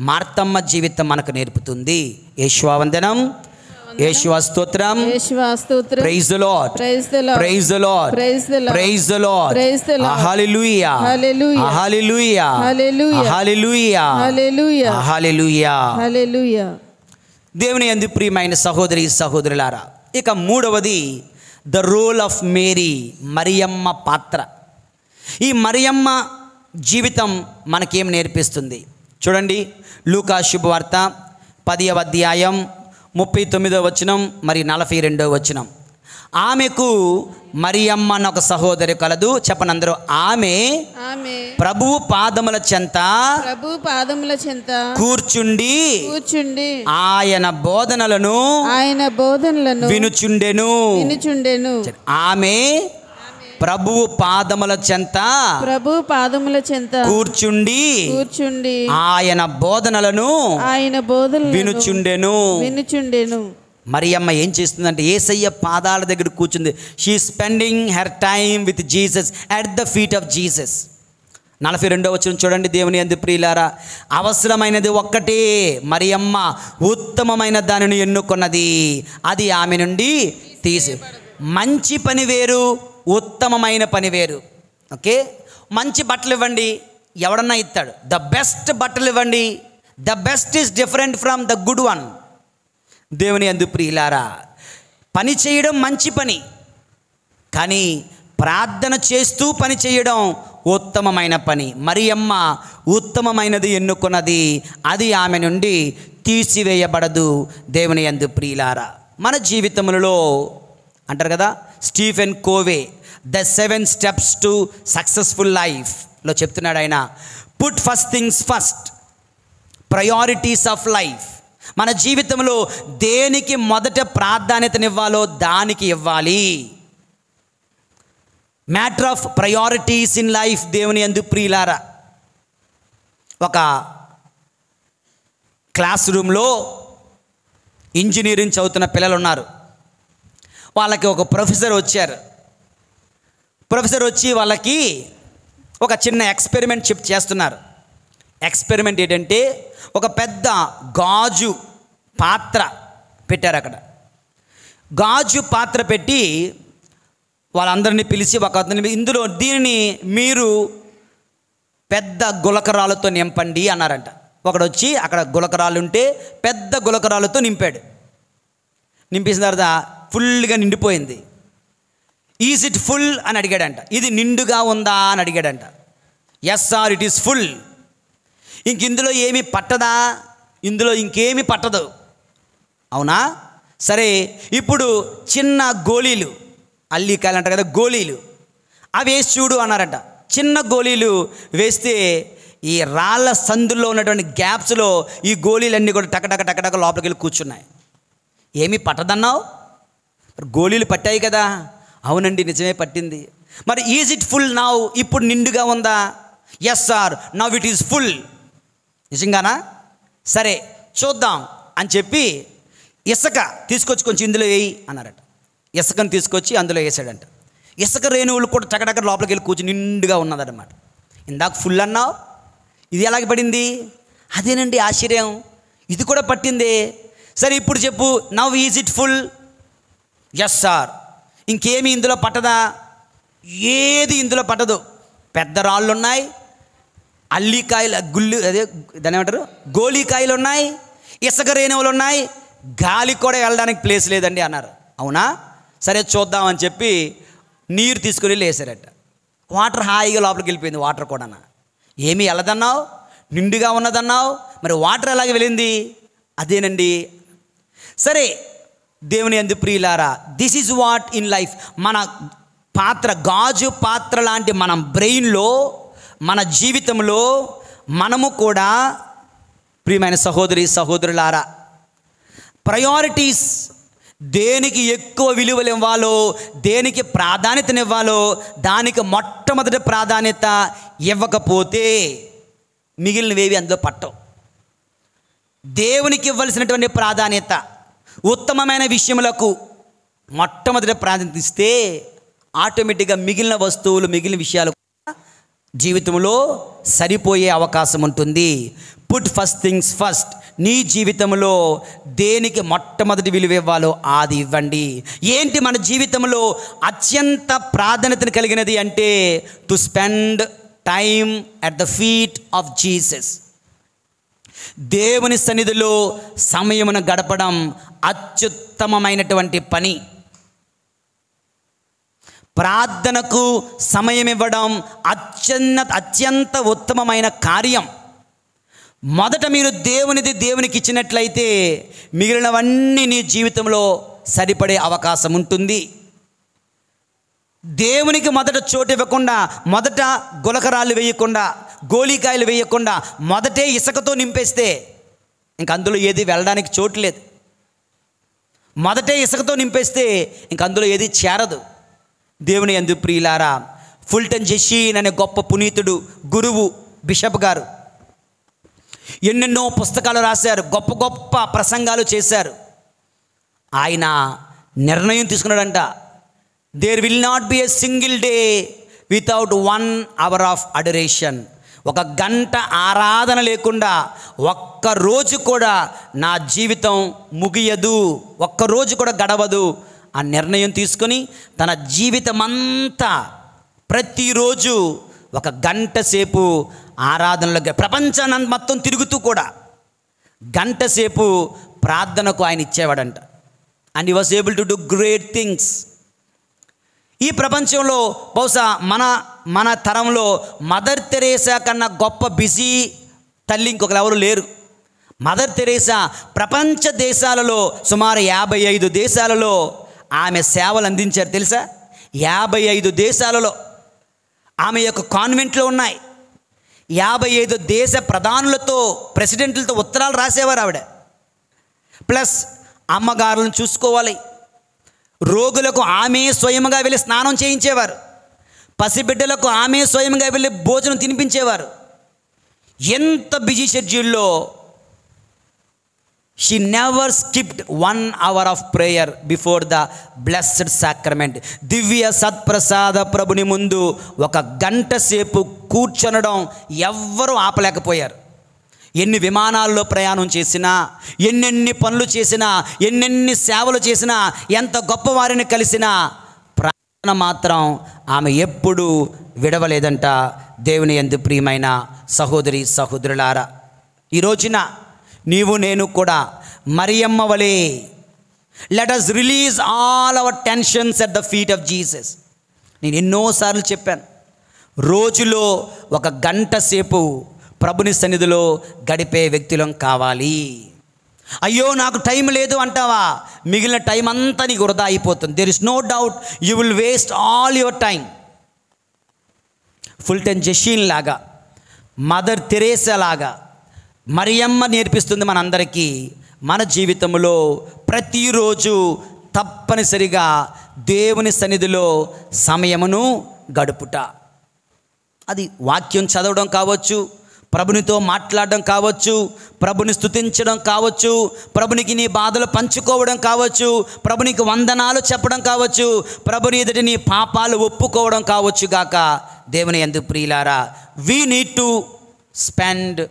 మార్తమ్మ జీవితం మనకు నేర్పుతుంది. యేషువా వందనం, యేషువా స్తోత్రం, praise the lord, praise the lord, praise the lord, hallelujah, hallelujah, hallelujah, hallelujah. దేవుని యందు ప్రియమైన సహోదరి సహోదరులారా, ఇక మూడవది the role of Mary, Mariyamma పాత్ర. ఈ మరియమ్మ జీవితం మనకేం నేర్పిస్తుంది చూడండి. లూకా శుభవార్త 10వ అధ్యాయం 39వ వచనం మరి 42వ వచనం. ఆమెకు మరియమ్మ అని ఒక సహోదరి కలదు. చెప్పండి అందరూ, ఆమె ప్రభువు పాదముల చెంత కూర్చుండి ఆయన బోధనలను వినుచుండెను. ఆమె ప్రభువు పాదముల చెంత కూర్చుండి ఆయన బోధనలను వినుచుండెను. మరియమ్మ ఏం చేస్తుందంటే యేసయ్య పాదాల దగ్గర కూర్చుంది. She spending her time with Jesus at the feet of Jesus. 42వ వచనం చూడండి. దేవుని యందు ప్రియులారా, అవసరమైనది ఒక్కటే, మరియమ్మ ఉత్తమమైన దానిని ఎన్నుకున్నది, అది ఆమె నుండి తీసి. మంచి పని వేరు, ఉత్తమమైన పని వేరు. ఓకే, మంచి బట్టలు ఇవ్వండి, ఎవడన్నా ఇస్తాడు. ద బెస్ట్ బట్టలు ఇవ్వండి, the best is different from the good one. దేవుని యందు ప్రియులారా, పని చేయడం మంచి పని, కానీ ప్రార్థన చేస్తూ పని చేయడం ఉత్తమమైన పని. మరియమ్మ ఉత్తమమైనది ఎన్నుకున్నది, అది ఆమె నుండి తీసివేయబడదు. దేవుని యందు ప్రియులారా, మన జీవితంలో అంటారు కదా, Stephen Covey the 7 steps to successful లైఫ్లో చెప్తున్నాడు ఆయన. Put first things first, priorities of life. మన జీవితంలో దేనికి మొదట ప్రాధాన్యతనివ్వాలో దానికి ఇవ్వాలి. Matter of priorities in life. దేవుని యందు ప్రియులారా, ఒక క్లాస్ రూమ్లో ఇంజనీరింగ్ చదువుతున్న పిల్లలు ఉన్నారు. వాళ్ళకి ఒక ప్రొఫెసర్ వచ్చారు. ప్రొఫెసర్ వచ్చి వాళ్ళకి ఒక చిన్న ఎక్స్పెరిమెంట్ చేస్తున్నారు. ఎక్స్పెరిమెంట్ ఏంటంటే ఒక పెద్ద గాజు పాత్ర పెట్టారు. అక్కడ గాజు పాత్ర పెట్టి వాళ్ళందరినీ పిలిచి ఒక అతని ఇందులో దీనిని మీరు పెద్ద గులకరాలతో నింపండి అన్నారంట. ఒకడు వచ్చి అక్కడ గులకరాలు ఉంటే పెద్ద గులకరాలతో నింపాడు. నింపేసిన తర్వాత ఫుల్గా నిండిపోయింది. ఈజ్ ఇట్ ఫుల్ అని అడిగాడంట. ఇది నిండుగా ఉందా అని అడిగాడంట. Yes sir it is full. ఇంక ఇందులో ఏమీ పట్టదా? ఇందులో ఇంకేమీ పట్టదు. అవునా, సరే. ఇప్పుడు చిన్న గోళీలు, అల్లికాయలు అంటారు కదా, గోళీలు, అవి వేసి చూడు అన్నారంట. చిన్న గోళీలు వేస్తే ఈ రాళ్ళ సందుల్లో ఉన్నటువంటి గ్యాప్స్లో ఈ గోళీలన్నీ కూడా టకటక టకటక లోపలికి వెళ్ళి కూర్చున్నాయి. ఏమీ పట్టదన్నావు, గోళీలు పట్టాయి కదా. అవునండి, నిజమే పట్టింది. మరి ఈజ్ ఇట్ ఫుల్ నౌ? ఇప్పుడు నిండుగా ఉందా? Yes sir now it is full. నిజంగానా? సరే చూద్దాం అని చెప్పి ఇసుక తీసుకొచ్చి కొంచెం ఇందులో వేయి అన్నారట. ఇసుకను తీసుకొచ్చి అందులో వేసాడంట. ఇసుక రేణువులు కూడా టకటక లోపలికి వెళ్ళి కూర్చుని నిండుగా ఉన్నదన్నమాట. ఇందాక ఫుల్ అన్నావు, ఇది ఎలాగ పడింది? అదేనండి ఆశ్చర్యం, ఇది కూడా పట్టిందే. సరే ఇప్పుడు చెప్పు, now is it full? Yes sir. ఇంకేమి ఇందులో పట్టదా? ఏది ఇందులో పట్టదు. పెద్ద రాళ్ళు ఉన్నాయి, అల్లికాయలు, అదే దాని ఏమంటారు, గోళీకాయలు ఉన్నాయి, ఇసుక రేణువులు ఉన్నాయి, గాలి కూడా వెళ్ళడానికి ప్లేస్ లేదండి అన్నారు. అవునా, సరే చూద్దామని చెప్పి నీరు తీసుకుని వేసారట. వాటర్ హాయిగా లోపలికి వెళ్ళిపోయింది. వాటర్ కూడా ఏమీ వెళ్ళదన్నావు, నిండుగా ఉన్నదన్నావు, మరి వాటర్ ఎలాగ వెళ్ళింది? అదేనండి. సరే దేవుని యందు ప్రియులారా, this is what in life. మన పాత్ర, గాజు పాత్ర లాంటి మన బ్రెయిన్లో, మన జీవితంలో మనము కూడా ప్రియమైన సహోదరి సహోదరులారా, ప్రయారిటీస్, దేనికి ఎక్కువ విలువలు ఇవ్వాలో, దేనికి ప్రాధాన్యతనివ్వాలో దానికి మొట్టమొదటి ప్రాధాన్యత ఇవ్వకపోతే మిగిలినవేవి అందులో పట్టవు. దేవునికి ఇవ్వాల్సినటువంటి ప్రాధాన్యత, ఉత్తమమైన విషయములకు మొట్టమొదటి ప్రాధాన్యత ఇస్తే ఆటోమేటిక్గా మిగిలిన వస్తువులు, మిగిలిన విషయాలు జీవితంలో సరిపోయే అవకాశం ఉంటుంది. Put first things first. నీ జీవితంలో దేనికి మొట్టమొదటి విలువ ఇవ్వాలో అది ఇవ్వండి. ఏంటి మన జీవితంలో అత్యంత ప్రాధాన్యతను కలిగినది అంటే to spend time at the feet of Jesus. దేవుని సన్నిధిలో సమయమును గడపడం అత్యుత్తమమైనటువంటి పని. ప్రార్థనకు సమయం ఇవ్వడం అత్యంత ఉత్తమమైన కార్యం. మొదట మీరు దేవునికి ఇచ్చినట్లయితే మిగిలినవన్నీ నీ జీవితంలో సరిపడే అవకాశం ఉంటుంది. దేవునికి మొదట చోటు ఇవ్వకుండా, మొదట గులకరాళ్ళు వేయకుండా, గోళీకాయలు వేయకుండా మొదటే ఇసుకతో నింపేస్తే ఇంక అందులో ఏది వెళ్ళడానికి చోటు లేదు. మొదటే ఇసుకతో నింపేస్తే ఇంక అందులో ఏది చేరదు. దేవుని యందు ప్రియులారా, ఫుల్టన్ జెషీన్ అనే గొప్ప పునీతుడు, గురువు, బిషప్ గారు ఎన్నెన్నో పుస్తకాలు రాశారు, గొప్ప గొప్ప ప్రసంగాలు చేశారు. ఆయన నిర్ణయం తీసుకున్నాడంట, there will not be a single day without 1 hour of adoration. ఒక గంట ఆరాధన లేకుండా ఒక్కరోజు కూడా నా జీవితం ముగియదు, ఒక్కరోజు కూడా గడవదు ఆ నిర్ణయం తీసుకొని తన జీవితం అంతా ప్రతిరోజు 1 గంట సేపు ఆరాధనలో, ప్రపంచాన్ని మొత్తం తిరుగుతూ కూడా 1 గంట సేపు ప్రార్థనకు ఆయన ఇచ్చేవాడంట. And he was able to do great things. ఈ ప్రపంచంలో బహుశా మన తరంలో మదర్ తెరేసా కన్నా గొప్ప బిజీ తల్లి ఇంకొకరు ఎవరు లేరు. మదర్ తెరేసా ప్రపంచ దేశాలలో సుమారు 55 దేశాలలో ఆమె సేవలు అందించారు తెలుసా. 55 దేశాలలో ఆమె యొక్క కాన్వెంట్లో ఉన్నాయి. 55 దేశ ప్రధానులతో, ప్రెసిడెంట్లతో ఉత్తరాలు రాసేవారు ఆవిడ. ప్లస్ అమ్మగారులను చూసుకోవాలి, రోగులకు ఆమె స్వయంగా వెళ్ళి స్నానం చేయించేవారు, పసిబిడ్డలకు ఆమె స్వయంగా వెళ్ళి భోజనం తినిపించేవారు. ఎంత బిజీ షెడ్యూల్లో she never skipped 1 hour of prayer before the blessed sacrament. దివ్య సత్ప్రసాద ప్రభుని ముందు 1 గంట సేపు కూర్చొనడం ఎవ్వరూ ఆపలేకపోయారు. ఎన్ని విమానాల్లో ప్రయాణం చేసినా, ఎన్నెన్ని పనులు చేసినా, ఎన్నెన్ని సేవలు చేసినా, ఎంత గొప్పవారిని కలిసినా ప్రార్థన మాత్రం ఆమె ఎప్పుడూ విడవలేదంట. దేవుని యందు ప్రియమైన సహోదరి సహోదరులారా, ఈ రోజున నీవు నేను కూడా మరియమ్మ వలె let us release all our tensions at the feet of Jesus. నేను ఎన్నోసార్లు చెప్పాను, రోజులో 1 గంట సేపు ప్రభుని సన్నిధిలో గడిపే వ్యక్తులం కావాలి. అయ్యో నాకు టైం లేదు అంటావా, మిగిలిన టైం అంతా నీకు వృధా అయిపోతుంది. There is no doubt you will waste all your time. Fulton J Sheen లాగా, మదర్ తెరేసా లాగా మరియమ్మ నేర్పిస్తుంది మనందరికీ, మన జీవితంలో ప్రతిరోజు తప్పనిసరిగా దేవుని సన్నిధిలో సమయమును గడుపుట. అది వాక్యం చదవడం కావచ్చు, ప్రభునితో మాట్లాడడం కావచ్చు, ప్రభుని స్తుతించడం కావచ్చు, ప్రభునికి నీ బాధలు పంచుకోవడం కావచ్చు, ప్రభునికి వందనాలు చెప్పడం కావచ్చు, ప్రభుని ఎదుటి నీ పాపాలు ఒప్పుకోవడం కావచ్చు గాక. దేవుని యందు ప్రియులారా, we need to spend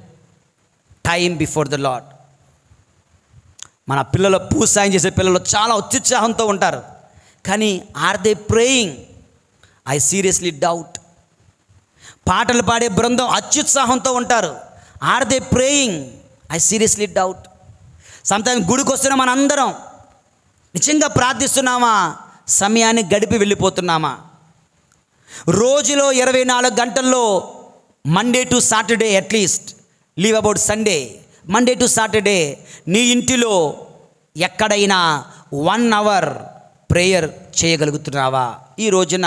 time before the lord. మన పిల్లలు, పూసాయం చేసే పిల్లలు చాలా అత్యుత్సాహంతో ఉంటారు, కానీ are they praying? I seriously doubt. పాటలు పాడే బృందం అత్యుత్సాహంతో ఉంటారు, are they praying? I seriously doubt. Sometimes గుడికి వస్తున్న మనందరం నిజంగా ప్రార్థిస్తున్నామా? సమయాన్ని గడిపి వెళ్ళిపోతున్నామా? రోజులో 24 గంటల్లో Monday to Saturday at least, leave about Sunday, Monday to Saturday నీ ఇంటిలో ఎక్కడైనా 1 hour ప్రేయర్ చేయగలుగుతున్నావా? ఈ రోజున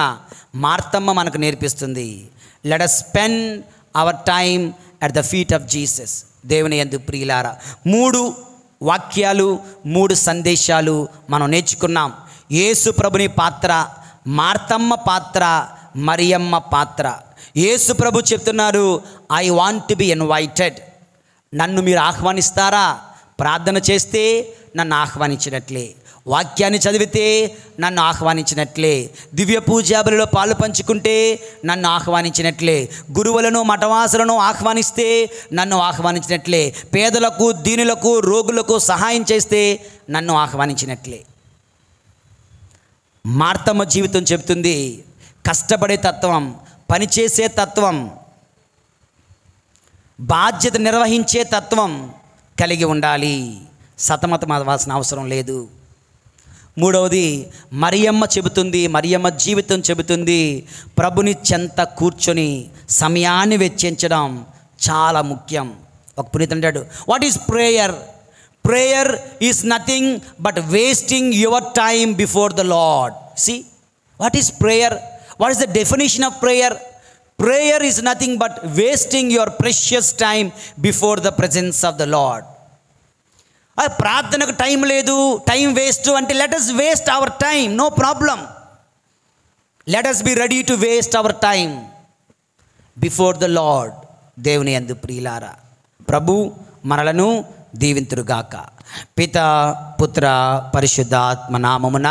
మార్తమ్మ మనకు నేర్పిస్తుంది, let us spend our time at the feet of Jesus. దేవుని యందు ప్రియులారా, 3 వాక్యాలు, 3 సందేశాలు మనం నేర్చుకున్నాం. యేసు ప్రభుని పాత్ర, మార్తమ్మ పాత్ర, మరియమ్మ పాత్ర. యేసు ప్రభు చెప్తున్నారు, I want to be invited. నన్ను మీరు ఆహ్వానిస్తారా? ప్రార్థన చేస్తే నన్ను ఆహ్వానించినట్లే, వాక్యాన్ని చదివితే నన్ను ఆహ్వానించినట్లే, దివ్య పూజాబలిలో పాలు పంచుకుంటే నన్ను ఆహ్వానించినట్లే, గురువులను మఠవాసులను ఆహ్వానిస్తే నన్ను ఆహ్వానించినట్లే, పేదలకు, దీనులకు, రోగులకు సహాయం చేస్తే నన్ను ఆహ్వానించినట్లే. మార్తమ్మ జీవితం చెబుతుంది, కష్టపడే తత్వం, పనిచేసే తత్వం, బాధ్యత నిర్వహించే తత్వం కలిగి ఉండాలి. సతమతం అవ్వాల్సిన అవసరం లేదు. 3వది మరియమ్మ చెబుతుంది, మరియమ్మ జీవితం చెబుతుంది, ప్రభుని చెంత కూర్చొని సమయాన్ని వెచ్చించడం చాలా ముఖ్యం. ఒక పునీతుడు అంటాడు, what is prayer? Prayer is nothing but wasting your time before the lord. See what is prayer? What is the definition of prayer? Prayer is nothing but wasting your precious time before the presence of the Lord. ప్రార్థనకు time లేదు, time waste అంటే let us waste our time, no problem. Let us be ready to waste our time before the lord. దేవుని యందు ప్రియులారా, ప్రభు మనలను దీవింతురుగాక. పిత, పుత్ర, పరిశుద్ధాత్మ నామమున